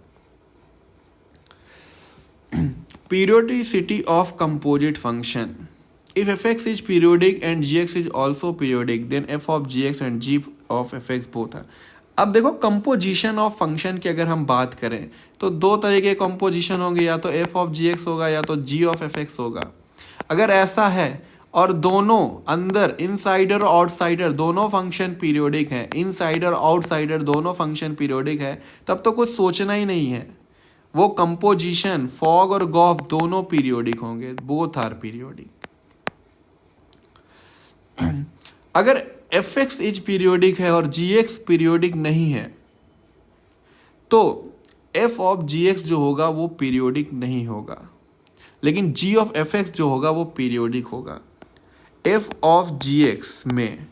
Periodicity of composite function, if fx is periodic and gx is also periodic then f of gx and g of fx both are। अब देखो कंपोजिशन ऑफ फंक्शन की अगर हम बात करें तो 2 तरह के कंपोजिशन होंगे, या तो f of gx होगा या तो g of fx होगा। अगर ऐसा है और दोनों अंदर इनसाइडर और आउटसाइडर दोनों फंक्शन पीरियोडिक हैं, इनसाइडर आउटसाइडर दोनों फंक्शन पीरियोडिक है, तब तो कुछ सोचना ही नहीं है। वो कंपोजिशन फॉग और गॉफ दोनों पीरियोडिक होंगे, बोथ आर पीरियोडिक। अगर एफ एक्स इज पीरियोडिक है और जी एक्स पीरियोडिक नहीं है तो एफ ऑफ जी एक्स जो होगा वो पीरियोडिक नहीं होगा, लेकिन जी ऑफ एफ एक्स जो होगा वो पीरियोडिक होगा। एफ ऑफ जी एक्स में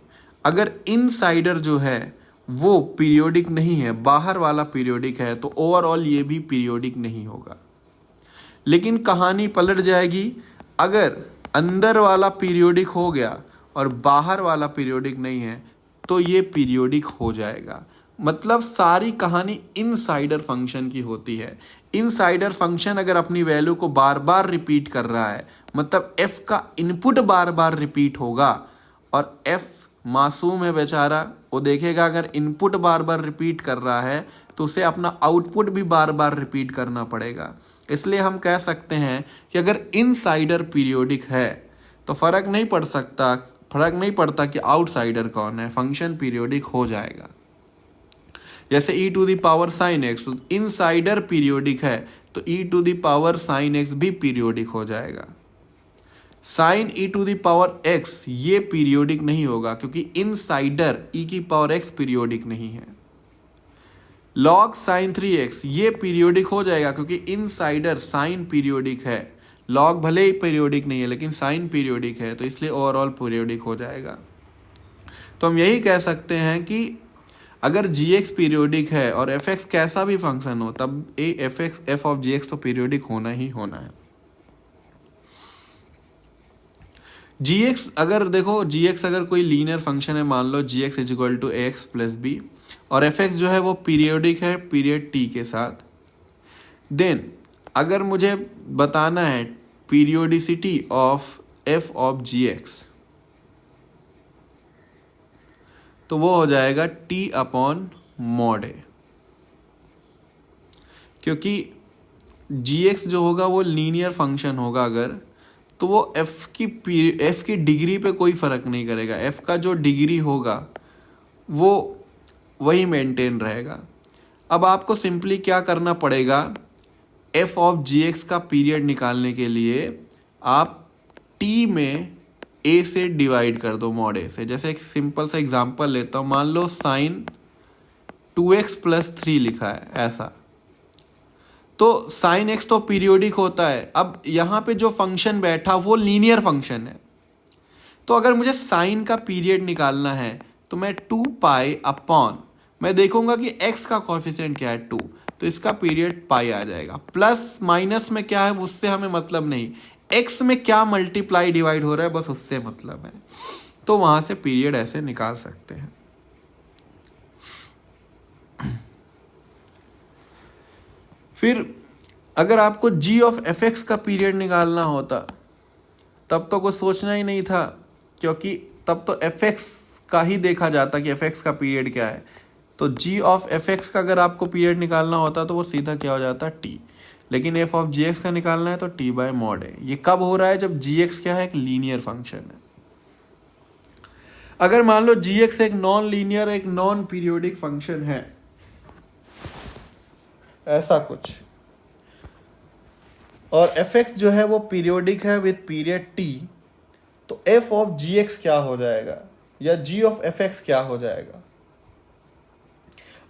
अगर इनसाइडर जो है वो पीरियोडिक नहीं है, बाहर वाला पीरियोडिक है, तो ओवरऑल ये भी पीरियोडिक नहीं होगा। लेकिन कहानी पलट जाएगी अगर अंदर वाला पीरियोडिक हो गया और बाहर वाला पीरियोडिक नहीं है तो ये पीरियोडिक हो जाएगा। मतलब सारी कहानी इनसाइडर फंक्शन की होती है। इनसाइडर फंक्शन अगर अपनी वैल्यू को बार बार रिपीट कर रहा है, मतलब f का इनपुट बार बार रिपीट होगा, और f मासूम है बेचारा, वो देखेगा अगर इनपुट बार बार रिपीट कर रहा है तो उसे अपना आउटपुट भी बार बार रिपीट करना पड़ेगा। इसलिए हम कह सकते हैं कि अगर इनसाइडर पीरियोडिक है तो फर्क नहीं पड़ता कि आउटसाइडर कौन है, फंक्शन पीरियोडिक हो जाएगा। जैसे e to the power sine x, insider periodic है तो e to the power sine x भी पीरियोडिक हो जाएगा। Sine e to the power x ये पीरियोडिक नहीं होगा क्योंकि इनसाइडर e की पावर x पीरियोडिक नहीं है। log साइन 3x ये पीरियोडिक हो जाएगा क्योंकि इनसाइडर साइन पीरियोडिक है। log भले ही पीरियोडिक नहीं है लेकिन साइन पीरियोडिक है, तो इसलिए ओवरऑल पीरियोडिक हो जाएगा। तो हम यही कह सकते हैं कि अगर gx पीरियोडिक है और fx कैसा भी फंक्शन हो तब f ऑफ gx तो पीरियोडिक होना ही होना है। gx अगर देखो, gx अगर कोई लीनियर फंक्शन है, मान लो gx is equal to ax plus b, और fx जो है वो पीरियोडिक है पीरियड t के साथ, देन अगर मुझे बताना है periodicity of f of gx तो वो हो जाएगा t अपॉन मॉड ए, क्योंकि gx जो होगा वो लीनियर फंक्शन होगा अगर, तो वो f की डिग्री पे कोई फर्क नहीं करेगा। f का जो डिग्री होगा वो वही मेंटेन रहेगा। अब आपको सिंपली क्या करना पड़ेगा, f ऑफ gx का पीरियड निकालने के लिए आप t में a से डिवाइड कर दो, मॉड a से। जैसे एक सिंपल सा एग्जांपल लेता हूँ, मान लो साइन 2x प्लस 3 लिखा है ऐसा, तो साइन x तो पीरियोडिक होता है। अब यहाँ पे जो फंक्शन बैठा वो लीनियर फंक्शन है, तो अगर मुझे साइन का पीरियड निकालना है तो मैं 2 पाई अपॉन, मैं देखूंगा कि x का कॉफिशिएंट क्या है 2, तो इसका पीरियड पाई आ जाएगा। प्लस माइनस में क्या है उससे हमें मतलब नहीं, x में क्या मल्टीप्लाई डिवाइड हो रहा है बस उससे मतलब है। तो वहां से पीरियड ऐसे निकाल सकते हैं। फिर अगर आपको g ऑफ एफ एक्स का पीरियड निकालना होता तब तो कुछ सोचना ही नहीं था, क्योंकि तब तो एफ एक्स का ही देखा जाता कि एफ एक्स का पीरियड क्या है। तो g ऑफ एफ एक्स का अगर आपको पीरियड निकालना होता तो वो सीधा क्या हो जाता t, लेकिन f ऑफ जी एक्स का निकालना है तो t बाय मॉड है। ये कब हो रहा है, जब gx क्या है, एक लीनियर फंक्शन है। अगर मान लो gx एक नॉन लीनियर, एक नॉन पीरियोडिक फंक्शन है, ऐसा कुछ, और fx जो है वो पीरियोडिक है विद पीरियड t, तो f ऑफ gx क्या हो जाएगा या g ऑफ fx क्या हो जाएगा।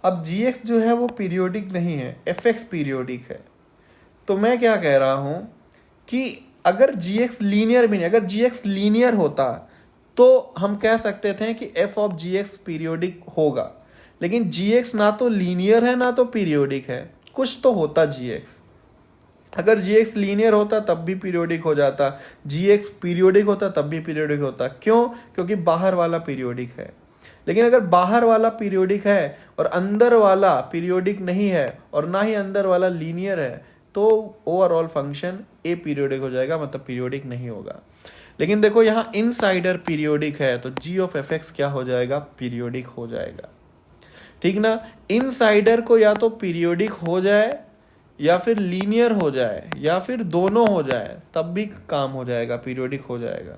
अब gx जो है वो पीरियोडिक नहीं है, fx पीरियोडिक है, तो मैं क्या कह रहा हूं कि अगर gx लीनियर भी नहीं, अगर gx लीनियर होता तो हम कह सकते थे कि f ऑफ gx पीरियोडिक होगा, लेकिन gx ना तो लीनियर है ना तो पीरियोडिक है, कुछ तो होता gx। अगर gx लीनियर होता तब भी पीरियोडिक हो जाता, gx पीरियोडिक होता तब भी पीरियोडिक होता। क्यों? क्योंकि बाहर वाला पीरियोडिक है। लेकिन अगर बाहर वाला पीरियोडिक है और अंदर वाला पीरियोडिक नहीं है और ना ही अंदर वाला लीनियर है, तो ओवरऑल फंक्शन ए पीरियोडिक हो जाएगा, मतलब पीरियोडिक नहीं होगा। लेकिन देखो यहाँ इनसाइडर पीरियोडिक है तो g ऑफ एफ एक्स क्या हो जाएगा, पीरियोडिक हो जाएगा। ठीक ना, इनसाइडर को या तो पीरियोडिक हो जाए या फिर लीनियर हो जाए या फिर दोनों हो जाए, तब भी काम हो जाएगा, पीरियोडिक हो जाएगा।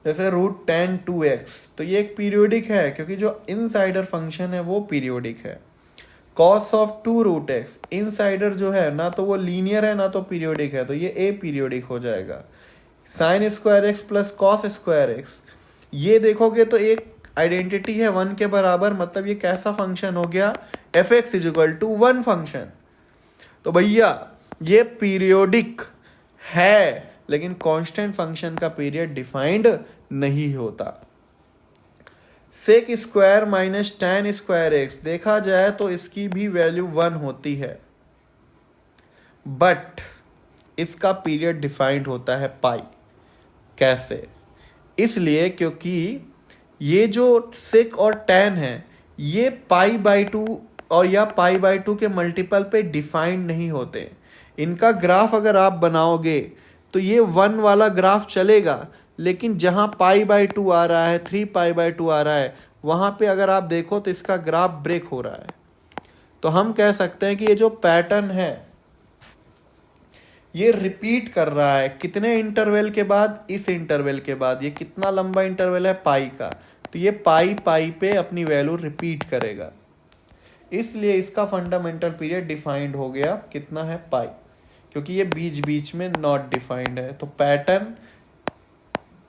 जैसे √10(2x), तो ये एक पीरियोडिक है क्योंकि जो इनसाइडर फंक्शन है वो पीरियोडिक है। cos ऑफ 2√x, इनसाइडर जो है ना तो वो लीनियर है ना तो पीरियोडिक है, तो ये ए पीरियोडिक हो जाएगा। sin² x प्लस cos²x, ये देखोगे तो एक आइडेंटिटी है 1 के बराबर, मतलब ये कैसा फंक्शन हो गया, f(x) = 1 फंक्शन। तो भैया ये पीरियोडिक है लेकिन कांस्टेंट फंक्शन का पीरियड डिफाइंड नहीं होता। sec² माइनस tan²x, देखा जाए तो इसकी भी वैल्यू 1 होती है, बट इसका पीरियड डिफाइंड होता है पाई। कैसे? इसलिए क्योंकि ये जो sec और tan है ये π/2 और या π/2 के मल्टीपल पे डिफाइंड नहीं होते। इनका ग्राफ अगर आप बनाओगे तो ये 1 वाला ग्राफ चलेगा, लेकिन जहाँ π/2 आ रहा है, 3π/2 आ रहा है, वहाँ पे अगर आप देखो तो इसका ग्राफ ब्रेक हो रहा है। तो हम कह सकते हैं कि ये जो पैटर्न है ये रिपीट कर रहा है। कितने इंटरवल के बाद? इस इंटरवल के बाद। ये कितना लंबा इंटरवल है? पाई का। तो ये पाई पे अपनी वैल्यू रिपीट करेगा, इसलिए इसका फंडामेंटल पीरियड डिफाइंड हो गया। कितना है? पाई, क्योंकि ये बीच बीच में नॉट डिफाइंड है। तो पैटर्न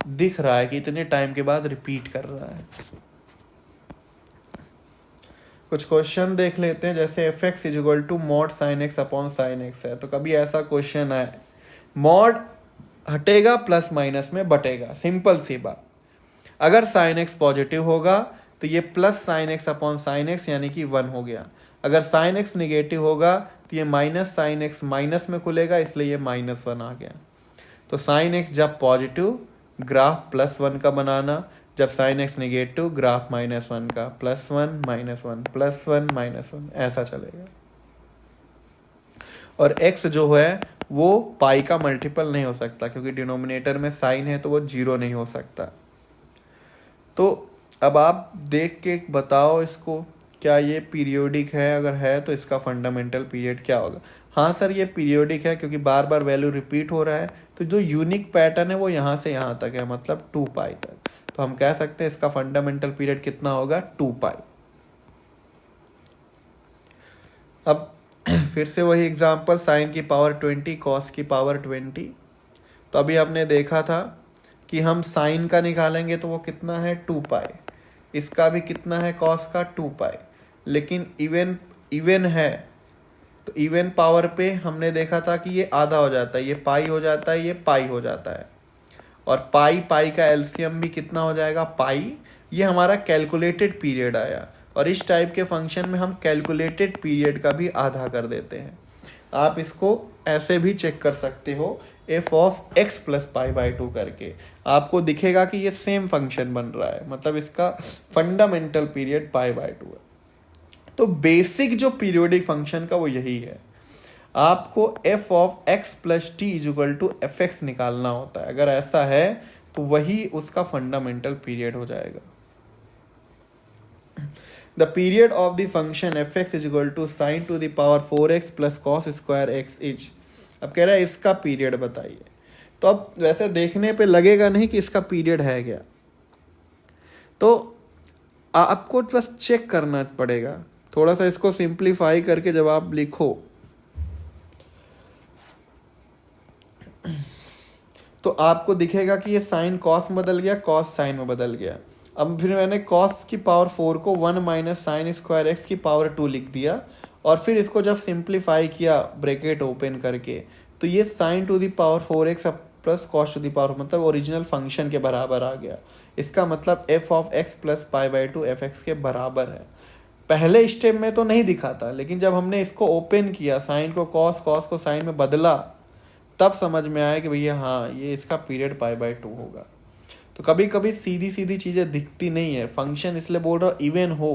दिख रहा है कि इतने टाइम के बाद रिपीट कर रहा है। कुछ क्वेश्चन देख लेते हैं, जैसे f(x) = mod sin x upon sin x है। तो कभी ऐसा क्वेश्चन आए, मॉड हटेगा प्लस माइनस में बटेगा, सिंपल सी बात। अगर sin x पॉजिटिव होगा तो ये plus sin x upon sin x यानी कि 1 हो गया। अगर sin x निगेटिव होगा तो ये माइनस sin x माइनस में खुलेगा, इसलिए ये -1 आ गया। तो sin x जब पॉजिटिव ग्राफ +1 का बनाना, जब sin x निगेटिव ग्राफ -1 का, +1 -1 +1 -1 ऐसा चलेगा। और x जो है वो पाई का मल्टीपल नहीं हो सकता, क्योंकि डिनोमिनेटर में साइन है तो वो 0 नहीं हो सकता। तो अब आप देख के बताओ इसको, क्या ये पीरियोडिक है? अगर है तो इसका फंडामेंटल पीरियड क्या होगा? हाँ सर ये पीरियोडिक है क्योंकि बार बार वैल्यू रिपीट हो रहा है। तो जो यूनिक पैटर्न है वो यहाँ से यहाँ तक है, मतलब 2π तक। तो हम कह सकते हैं इसका फंडामेंटल पीरियड कितना होगा? 2π। अब फिर से वही एग्जांपल, sin की पावर 20 cos की पावर 20। तो अभी हमने देखा था कि हम sin का निकालेंगे तो वो कितना है? 2π। इसका भी कितना है? cos का 2π। लेकिन इवन है तो इवन पावर पे हमने देखा था कि ये आधा हो जाता है, ये पाई हो जाता है, ये पाई हो जाता है। और पाई का एलसीएम भी कितना हो जाएगा? पाई। ये हमारा कैलकुलेटेड पीरियड आया, और इस टाइप के फंक्शन में हम कैलकुलेटेड पीरियड का भी आधा कर देते हैं। आप इसको ऐसे भी चेक कर सकते हो, f(x) + π/2 करके आपको दिखेगा कि ये सेम फंक्शन बन रहा है, मतलब इसका फंडामेंटल पीरियड π/2 है। तो बेसिक जो पीरियोडिक फंक्शन का वो यही है। आपको f(x + t) = f(x) निकालना होता है। अगर ऐसा है तो वही उसका फंडामेंटल पीरियड हो जाएगा। The period of the function f(x) = sin⁴x + cos²x is. अब कह रहा है इसका पीरियड बताइए। तो अब वैसे देखने पे लगेगा नहीं कि इसका पीरियड है क्या, तो आपको बस चेक करना पड़ेगा। थोड़ा सा इसको सिंप्लीफाई करके जब आप लिखो तो आपको दिखेगा कि ये साइन कॉस में बदल गया, कॉस साइन में बदल गया। अब फिर मैंने cos की पावर 4 को 1 - sin² की पावर 2 लिख दिया, और फिर इसको जब सिंप्लीफाई किया ब्रैकेट ओपन करके तो ये sin⁴x + cos मतलब ओरिजिनल फंक्शन के बराबर आ गया। इसका मतलब f(x) + π/2 f(x) के बराबर है। पहले स्टेप में तो नहीं दिखा था, लेकिन जब हमने इसको ओपन किया, साइन को cos को साइन में बदला, तब समझ में आया कि भैया हाँ ये इसका पीरियड π/2 होगा। तो कभी कभी सीधी सीधी चीज़ें दिखती नहीं है। फंक्शन इसलिए बोल रहा हूँ इवन हो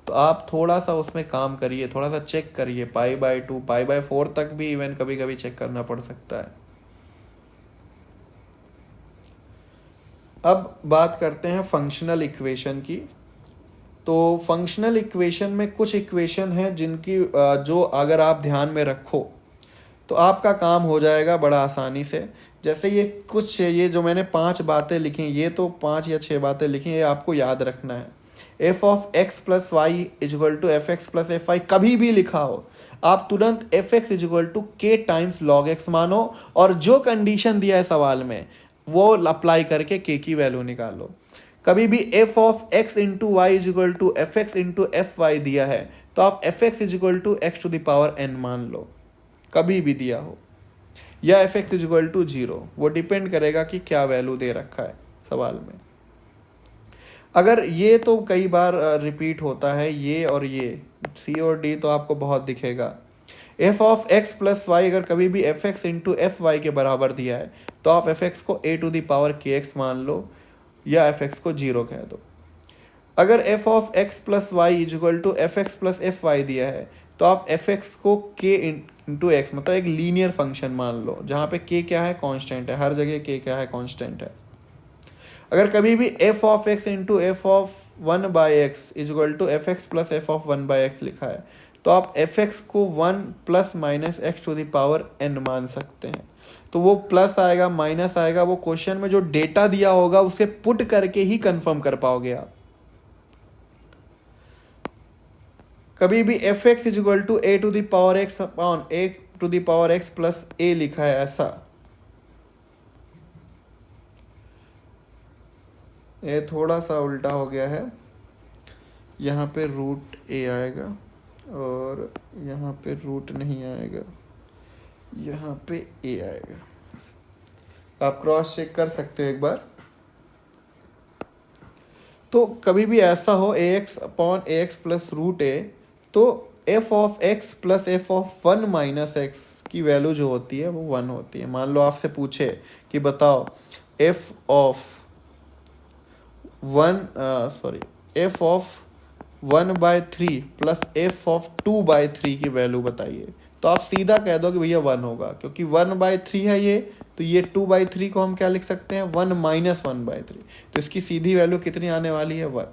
तो आप थोड़ा सा उसमें काम करिए, थोड़ा सा चेक करिए। π/2 π/4 तक भी इवन कभी कभी चेक करना पड़ सकता है। अब बात करते हैं फंक्शनल इक्वेशन की। तो फंक्शनल इक्वेशन में कुछ इक्वेशन है जिनकी जो अगर आप ध्यान में रखो तो आपका काम हो जाएगा बड़ा आसानी से। जैसे ये कुछ, ये जो मैंने 5 बातें लिखी, ये तो 5 या 6 बातें लिखी, ये आपको याद रखना है। F of x plus y equal to f x plus f y कभी भी लिखा हो, आप तुरंत f x equal to k times log x मानो, और जो कंडीशन दिया है सवाल में वो अप्लाई करके के की वैल्यू निकालो। कभी भी f of x into y equal to f x into f y दिया है तो आप f x equal to x to the power n मान लो, कभी भी दिया हो, या एफ एक्स इजल टू 0, वो डिपेंड करेगा कि क्या वैल्यू दे रखा है सवाल में। अगर ये तो कई बार रिपीट होता है, ये और ये सी और डी तो आपको बहुत दिखेगा। F of x plus y अगर कभी भी f x into f y के बराबर दिया है तो आप एफ एक्स को a to the power k x मान लो, या एफ एक्स को 0 कह दो। अगर f of x plus y equal to f x plus f y दिया है तो आप एफ एक्स को के इंटू एक्स, मतलब एक लीनियर फंक्शन मान लो, जहाँ पे के क्या है, कांस्टेंट है, हर जगह के क्या है, कांस्टेंट है। अगर कभी भी f of x into f of 1 by x equal to f x plus f of 1 by x लिखा है तो आप एफ एक्स को 1 plus minus x to the power n मान सकते हैं। तो वो प्लस आएगा माइनस आएगा, वो क्वेश्चन में जो डेटा दिया होगा उसे पुट करके ही कंफर्म कर पाओगे आप। कभी भी f x equal to a to the power x upon a to the power x plus a लिखा है ऐसा, ये थोड़ा सा उल्टा हो गया है, यहाँ पे रूट ए आएगा और यहाँ पे रूट नहीं आएगा, यहाँ पे ए आएगा। आप क्रॉस चेक कर सकते हो एक बार। तो कभी भी ऐसा हो ए एक्स अपॉन ए एक्स प्लस रूट ए, तो F of x plus f of 1 minus x की वैल्यू जो होती है वो 1 होती है। मान लो आपसे पूछे कि बताओ F of 1/3 plus f of 2/3 की वैल्यू बताइए, तो आप सीधा कह दो कि भैया 1 होगा, क्योंकि 1/3 है ये, तो ये 2/3 को हम क्या लिख सकते हैं, 1 माइनस 1/3, तो इसकी सीधी वैल्यू कितनी आने वाली है, 1।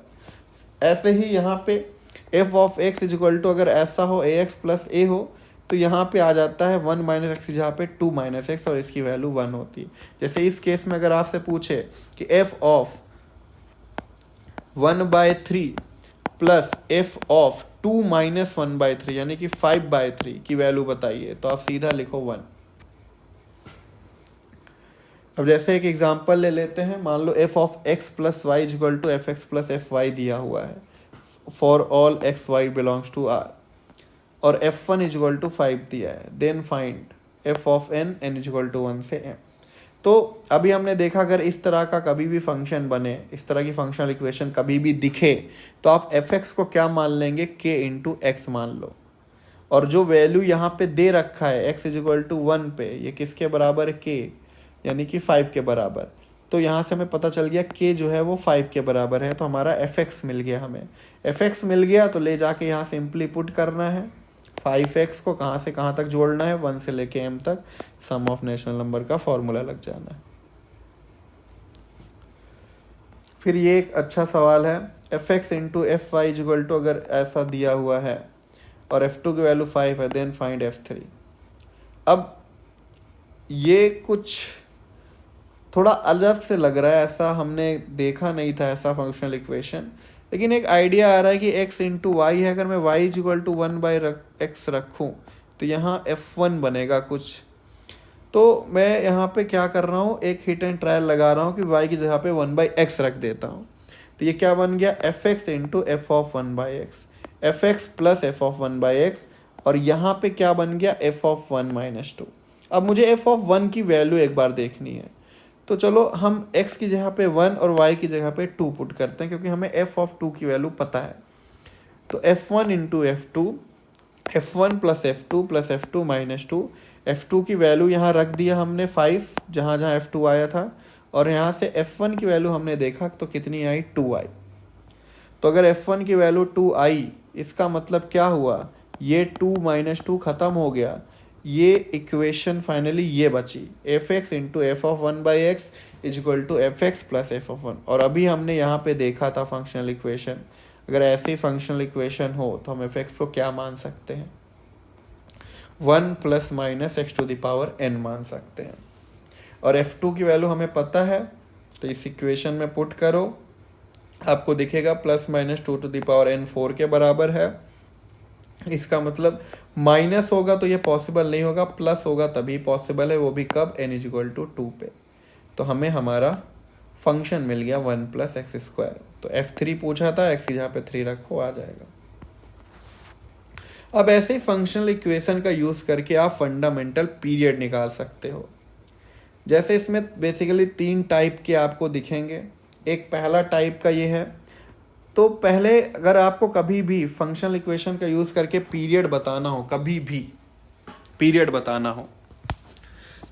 ऐसे ही यहाँ पे f of x equal to अगर ऐसा हो ए एक्स प्लस ए हो तो यहाँ पे आ जाता है 1 माइनस एक्स, जहाँ पे 2 माइनस एक्स और इसकी वैल्यू 1 होती है। जैसे इस केस में अगर आपसे पूछे कि F of 1/3 plus f of 2 minus 1/3 यानी कि 5/3 की वैल्यू बताइए, तो आप सीधा लिखो 1। अब जैसे एक एग्जांपल ले लेते हैं, मान लो f of x plus y equal to f x plus f y दिया हुआ है for all x y belongs to R, और f1 इजल टू 5 दिया है, then find f of n n equal to 1 से m। तो अभी हमने देखा अगर इस तरह का कभी भी फंक्शन बने, इस तरह की फंक्शनल इक्वेशन कभी भी दिखे, तो आप fx को क्या मान लेंगे, k इंटू एक्स मान लो, और जो वैल्यू यहाँ पे दे रखा है x इजल टू 1 पे, ये किसके बराबर है, k यानी कि 5 के बराबर। तो यहाँ से हमें पता चल गया k जो है वो 5 के बराबर है, तो हमारा fx मिल गया। हमें fx मिल गया तो ले जाके यहाँ सिंपली पुट करना है, 5x को कहाँ से कहाँ तक जोड़ना है, 1 से लेके m तक, सम ऑफ नेचुरल नंबर का फॉर्मूला लग जाना है। फिर ये एक अच्छा सवाल है, fx into f y equal to अगर ऐसा दिया हुआ है और f2 की वैल्यू 5 है, देन फाइंड f3। अब ये कुछ थोड़ा अलग से लग रहा है, ऐसा हमने देखा नहीं था ऐसा फंक्शनल इक्वेशन, लेकिन एक आइडिया आ रहा है कि x इंटू वाई है, अगर मैं y इक्वल टू 1/x रखूँ तो यहाँ f1 बनेगा कुछ। तो मैं यहाँ पे क्या कर रहा हूँ, एक हिट एंड ट्रायल लगा रहा हूँ कि y की जगह पे 1/x रख देता हूँ, तो ये क्या बन गया, fx into f of 1/x, fx plus f of 1/x, और यहाँ पे क्या बन गया, f ऑफ 1 माइनस 2। अब मुझे f ऑफ 1 की वैल्यू एक बार देखनी है, तो चलो हम x की जगह पे 1 और y की जगह पे 2 पुट करते हैं, क्योंकि हमें f ऑफ 2 की वैल्यू पता है। तो f1 into f2, f1 plus f2 plus f2 minus 2, f2 की वैल्यू यहाँ रख दिया हमने 5 जहाँ जहाँ f2 आया था, और यहाँ से f1 की वैल्यू हमने देखा तो कितनी आई, 2 आई। तो अगर f1 की वैल्यू 2 आई, इसका मतलब क्या हुआ, ये 2 माइनस 2 ख़त्म हो गया, ये इक्वेशन फाइनली ये बची, f x into f of 1/x equal to f x plus f of 1। और अभी हमने यहाँ पे देखा था फंक्शनल इक्वेशन, अगर ऐसी फंक्शनल इक्वेशन हो तो हम एफ एक्स को क्या मान सकते हैं, 1 plus minus x to the power n मान सकते हैं। और f2 की वैल्यू हमें पता है, तो इस इक्वेशन में पुट करो, आपको दिखेगा प्लस माइनस 2n4 के बराबर है। इसका मतलब माइनस होगा तो ये पॉसिबल नहीं होगा, प्लस होगा तभी पॉसिबल है, वो भी कब, n=2 पे। तो हमें हमारा फंक्शन मिल गया 1 + x²। तो f3 पूछा था, x यहाँ पे 3 रखो, आ जाएगा। अब ऐसे ही फंक्शनल इक्वेशन का यूज करके आप फंडामेंटल पीरियड निकाल सकते हो। जैसे इसमें बेसिकली 3 टाइप के आपको दिखेंगे। एक पहला टाइप का ये है, तो पहले अगर आपको कभी भी फंक्शनल इक्वेशन का यूज करके पीरियड बताना हो, कभी भी पीरियड बताना हो,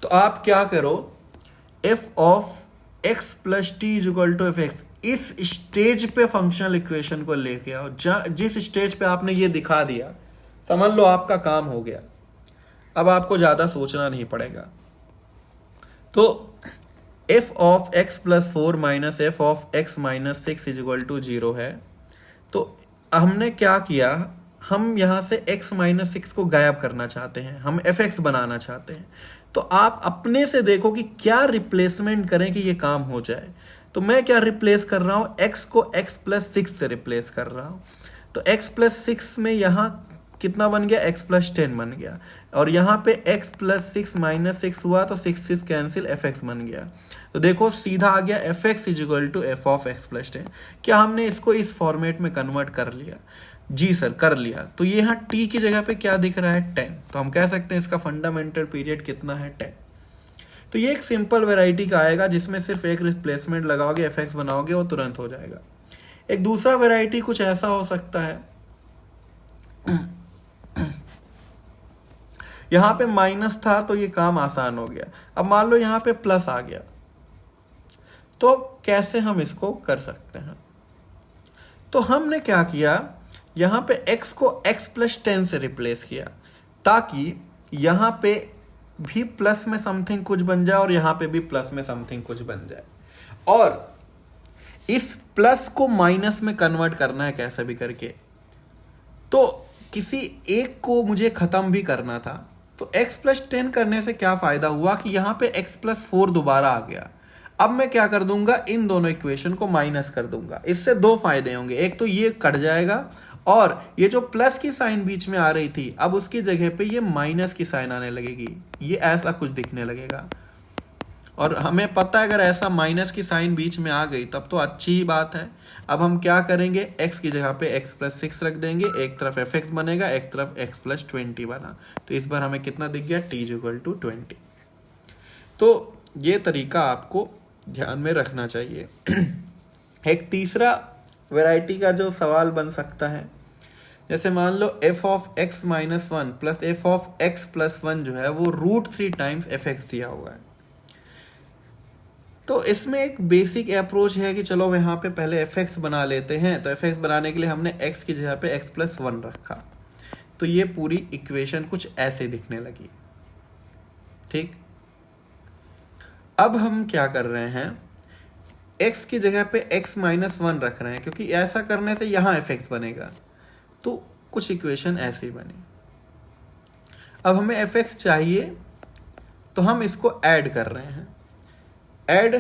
तो आप क्या करो, f(x + t = f(x) इस स्टेज पे फंक्शनल इक्वेशन को लेके आओ। जिस स्टेज पे आपने ये दिखा दिया, समझ लो आपका काम हो गया, अब आपको ज्यादा सोचना नहीं पड़ेगा। तो f(x + 4 - f(x - 6) = 0 है। तो हमने क्या किया, हम यहां से x - 6 को गायब करना चाहते हैं, हम fx बनाना चाहते हैं। तो आप अपने से देखो कि क्या रिप्लेसमेंट करें कि ये काम हो जाए। तो मैं क्या रिप्लेस कर रहा हूं, x को x + 6 से रिप्लेस कर रहा हूं। तो x + 6 में यहां कितना बन गया, x + 10 बन गया, और यहाँ पे x + 6 - 6 हुआ तो 6 6 कैंसिल, fx बन गया। तो देखो सीधा आ गया fx = f(x + 10)। क्या हमने इसको इस फॉर्मेट में कन्वर्ट कर लिया? जी सर, कर लिया। तो ये यहाँ t की जगह पे क्या दिख रहा है, 10। तो हम कह सकते हैं इसका फंडामेंटल पीरियड कितना है, 10। तो ये एक सिंपल वेराइटी का आएगा जिसमें सिर्फ एक रिप्लेसमेंट लगाओगे, fx बनाओगे, वो तुरंत हो जाएगा। एक दूसरा वेराइटी कुछ ऐसा हो सकता है, यहां पे माइनस था तो ये काम आसान हो गया। अब मान लो यहां पे प्लस आ गया, तो कैसे हम इसको कर सकते हैं? तो हमने क्या किया, यहां पे x को x + 10 से रिप्लेस किया, ताकि यहां पे भी प्लस में समथिंग कुछ बन जाए और यहां पे भी प्लस में समथिंग कुछ बन जाए। और इस प्लस को माइनस में कन्वर्ट करना है कैसे भी करके। तो किसी एक को मुझे खत्म भी करना था, तो x + 10 करने से क्या फायदा हुआ कि यहां पे x + 4 दोबारा आ गया। अब मैं क्या कर दूंगा, इन दोनों इक्वेशन को माइनस कर दूंगा। इससे दो फायदे होंगे, एक तो ये कट जाएगा, और ये जो प्लस की साइन बीच में आ रही थी, अब उसकी जगह पे ये माइनस की साइन आने लगेगी, ये ऐसा कुछ दिखने लगेगा। और हमें पता है अगर ऐसा माइनस की साइन बीच में आ गई तब तो अच्छी ही बात है। अब हम क्या करेंगे, x की जगह पे x + 6 रख देंगे, एक तरफ fx बनेगा, एक तरफ x + 20 बना। तो इस बार हमें कितना दिख गया, t = 20। तो ये तरीका आपको ध्यान में रखना चाहिए। एक तीसरा वैरायटी का जो सवाल बन सकता है, जैसे मान लो f(x - 1 + f(x + 1) जो है वो √3 टाइम्स fx दिया हुआ है। तो इसमें एक बेसिक अप्रोच है कि चलो यहाँ पे पहले fx बना लेते हैं। तो fx बनाने के लिए हमने x की जगह पे x + 1 रखा, तो ये पूरी इक्वेशन कुछ ऐसे दिखने लगी। ठीक, अब हम क्या कर रहे हैं, x की जगह पे x - 1 रख रहे हैं, क्योंकि ऐसा करने से यहाँ fx बनेगा। तो कुछ इक्वेशन ऐसे बनी। अब हमें fx चाहिए, तो हम इसको ऐड कर रहे हैं। ऐड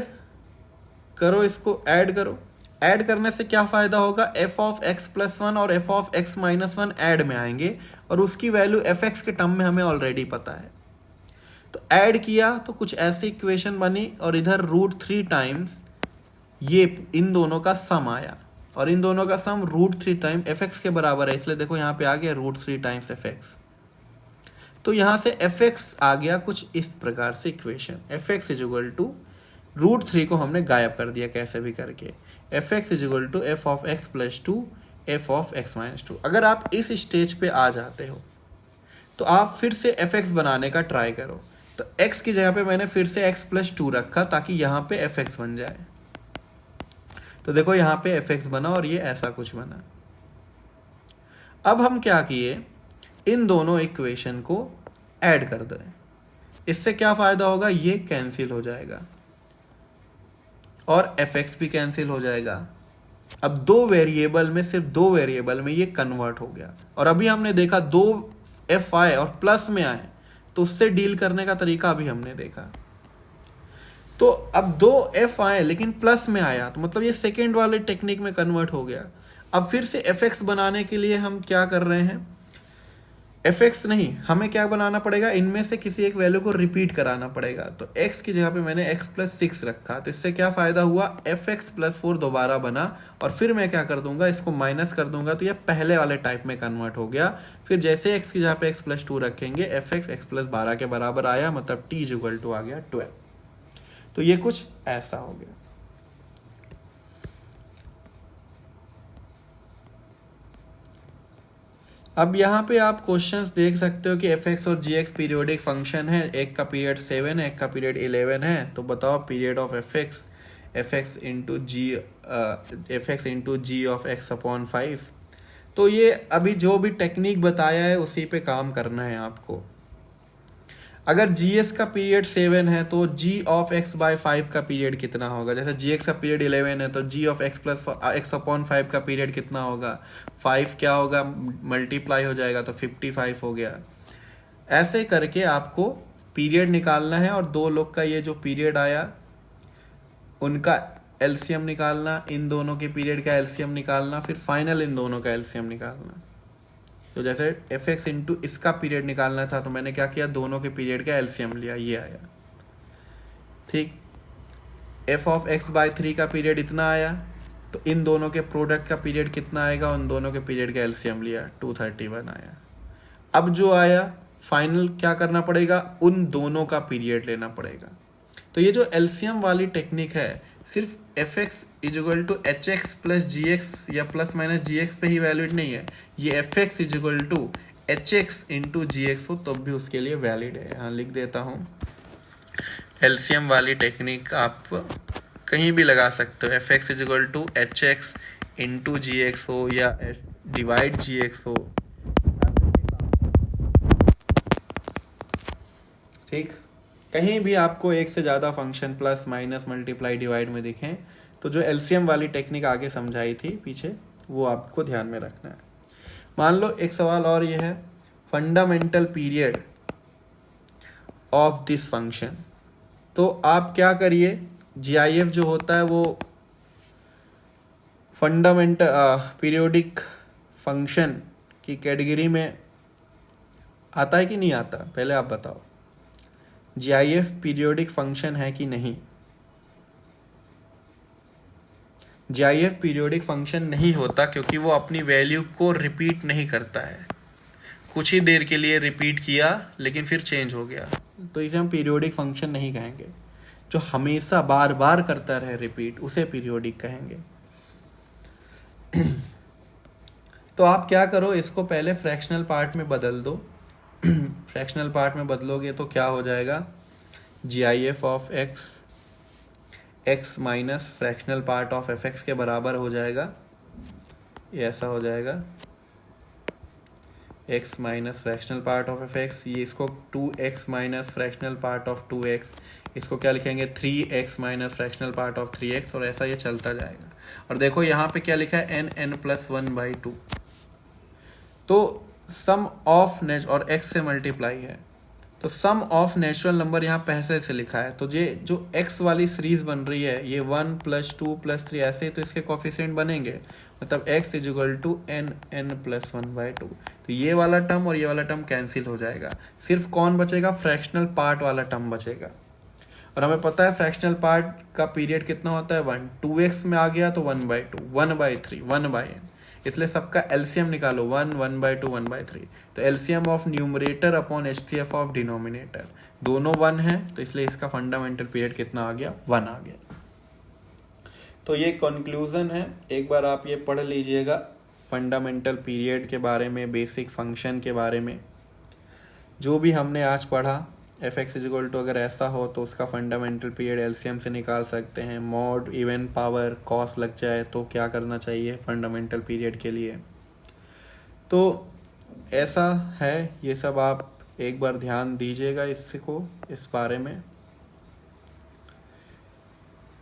करो, इसको ऐड करो। ऐड करने से क्या फायदा होगा, f(x + 1 और f(x - 1) ऐड में आएंगे, और उसकी वैल्यू fx के टर्म में हमें ऑलरेडी पता है। तो ऐड किया तो कुछ ऐसी इक्वेशन बनी, और इधर √3 टाइम्स ये इन दोनों का सम आया, और इन दोनों का सम √3 टाइम fx के बराबर है, इसलिए देखो यहाँ पे आ गया √3 टाइम्स fx। तो यहाँ से fx आ गया कुछ इस प्रकार से इक्वेशन, fx = √3 को हमने गायब कर दिया कैसे भी करके, fx = f(x + 2 f(x - 2)। अगर आप इस स्टेज पे आ जाते हो तो आप फिर से fx बनाने का ट्राई करो। तो x की जगह पे मैंने फिर से x + 2 रखा, ताकि यहाँ पे fx बन जाए। तो देखो यहाँ पे fx बना और ये ऐसा कुछ बना। अब हम क्या किए, इन दोनों इक्वेशन को ऐड कर दें। इससे क्या फायदा होगा, ये कैंसिल हो जाएगा और fx भी कैंसिल हो जाएगा। अब दो वेरिएबल में, सिर्फ दो वेरिएबल में ये कन्वर्ट हो गया। और अभी हमने देखा दो f आए और प्लस में आए, तो उससे डील करने का तरीका अभी हमने देखा। तो अब दो एफ आए लेकिन प्लस में आया, तो मतलब ये सेकेंड वाले टेक्निक में कन्वर्ट हो गया। अब फिर से एफ एक्स बनाने के लिए हम क्या कर रहे हैं, एफ एक्स नहीं, हमें क्या बनाना पड़ेगा, इनमें से किसी एक वैल्यू को रिपीट कराना पड़ेगा। तो x की जगह पे मैंने x प्लस 6 रखा, तो इससे क्या फ़ायदा हुआ, एफ एक्स प्लस 4 दोबारा बना, और फिर मैं क्या कर दूंगा, इसको माइनस कर दूंगा, तो ये पहले वाले टाइप में कन्वर्ट हो गया। फिर जैसे x की जगह पे x प्लस 2 रखेंगे, एफ एक्स एक्स प्लस 12 के बराबर आया, मतलब t इक्वल टू आ गया 12। तो ये कुछ ऐसा हो गया। अब यहाँ पे आप क्वेश्चंस देख सकते हो कि एफ एक्स और जी एक्स पीरियोडिक फंक्शन है, एक का पीरियड 7 है, एक का पीरियड 11 है। तो बताओ period of f x into g of x upon 5। तो ये अभी जो भी टेक्निक बताया है उसी पे काम करना है आपको। अगर जी एस का पीरियड 7 है तो जी ऑफ एक्स बाय 5 का पीरियड कितना होगा, जैसे जी एक्स का पीरियड 11 है तो g of x plus x upon 5 का पीरियड कितना होगा, 5 क्या होगा, मल्टीप्लाई हो जाएगा तो 55 हो गया। ऐसे करके आपको पीरियड निकालना है, और दो लोग का ये जो पीरियड आया उनका एलसीएम निकालना, इन दोनों के पीरियड का एलसीएम निकालना, फिर फाइनल इन दोनों का एलसीएम निकालना। तो जैसे एफ एक्स इंटू इसका पीरियड निकालना था तो मैंने क्या किया, दोनों के पीरियड का एलसीएम लिया, ये आया। ठीक, एफ ऑफ एक्स बाय 3 का पीरियड इतना आया, तो इन दोनों के प्रोडक्ट का पीरियड कितना आएगा, उन दोनों के पीरियड का एलसीएम लिया, 231 आया। अब जो आया फाइनल क्या करना पड़ेगा, उन दोनों का पीरियड लेना पड़ेगा। तो ये जो एलसीएम वाली टेक्निक है, सिर्फ f x equal to h x plus g x या प्लस माइनस जी एक्स पे ही वैलिड नहीं है, ये f x equal to h x into g x हो तब भी उसके लिए वैलिड है। यहाँ लिख देता हूँ, एलसीएम वाली टेक्निक आप कहीं भी लगा सकते हो, f x equal to h x into g x हो या डिवाइड जी एक्स हो, ठीक। कहीं भी आपको एक से ज़्यादा function plus minus multiply divide में दिखें तो जो एलसीएम वाली टेक्निक आगे समझाई थी पीछे, वो आपको ध्यान में रखना है। मान लो एक सवाल और ये है, fundamental period of this function. तो आप क्या करिए, जीआईएफ जो होता है वो फंडामेंटल पीरियोडिक फंक्शन की कैटेगरी में आता है कि नहीं आता, पहले आप बताओ, जीआईएफ पीरियोडिक फंक्शन है कि नहीं। जीआईएफ पीरियोडिक फंक्शन नहीं होता क्योंकि वो अपनी वैल्यू को रिपीट नहीं करता है, कुछ ही देर के लिए रिपीट किया लेकिन फिर चेंज हो गया, तो इसे हम पीरियोडिक फंक्शन नहीं कहेंगे। जो हमेशा बार बार करता रहे रिपीट, उसे पीरियोडिक कहेंगे। तो आप क्या करो, इसको पहले फ्रैक्शनल पार्ट में बदल दो। फ्रैक्शनल पार्ट में बदलोगे तो क्या हो जाएगा, G I F of x x minus fractional part of f x के बराबर हो जाएगा, ये ऐसा हो जाएगा, x minus fractional part of f x, ये इसको 2x minus fractional part of 2x, इसको क्या लिखेंगे 3x minus fractional part of 3x, और ऐसा ये चलता जाएगा। और देखो यहाँ पे क्या लिखा है, n प्लस 1/2। तो सम ऑफ और x से मल्टीप्लाई है, तो सम ऑफ नेचुरल नंबर यहाँ पहले से लिखा है, तो ये जो x वाली सीरीज बन रही है ये 1 + 2 + 3 ऐसे, तो इसके कोफिशिएंट बनेंगे, मतलब x equal to n plus 1/2। तो ये वाला टर्म और ये वाला टर्म कैंसिल हो जाएगा, सिर्फ कौन बचेगा, फ्रैक्शनल पार्ट वाला टर्म बचेगा। और हमें पता है फ्रैक्शनल पार्ट का पीरियड कितना होता है 1, 2x में आ गया तो 1/2, 1/3, 1/n, इसलिए सबका एलसीएम निकालो, 1, 1/2, 1/3। तो LCM of numerator upon HCF of denominator, दोनों 1 है, तो इसलिए इसका फंडामेंटल पीरियड कितना आ गया, 1 आ गया। तो ये कंक्लूजन है, एक बार आप ये पढ़ लीजिएगा फंडामेंटल पीरियड के बारे में, बेसिक फंक्शन के बारे में, जो भी हमने आज पढ़ा। एफ एक्स इक्वल टू अगर ऐसा हो तो उसका फंडामेंटल पीरियड एलसीएम से निकाल सकते हैं, मॉड इवन पावर कॉस लग जाए तो क्या करना चाहिए फंडामेंटल पीरियड के लिए। तो ऐसा है, ये सब आप एक बार ध्यान दीजिएगा इसको, इस बारे में।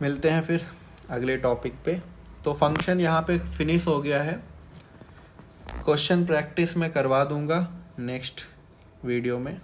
मिलते हैं फिर अगले टॉपिक पे। तो फंक्शन यहाँ पे फिनिश हो गया है, क्वेश्चन प्रैक्टिस में करवा दूंगा नेक्स्ट वीडियो में।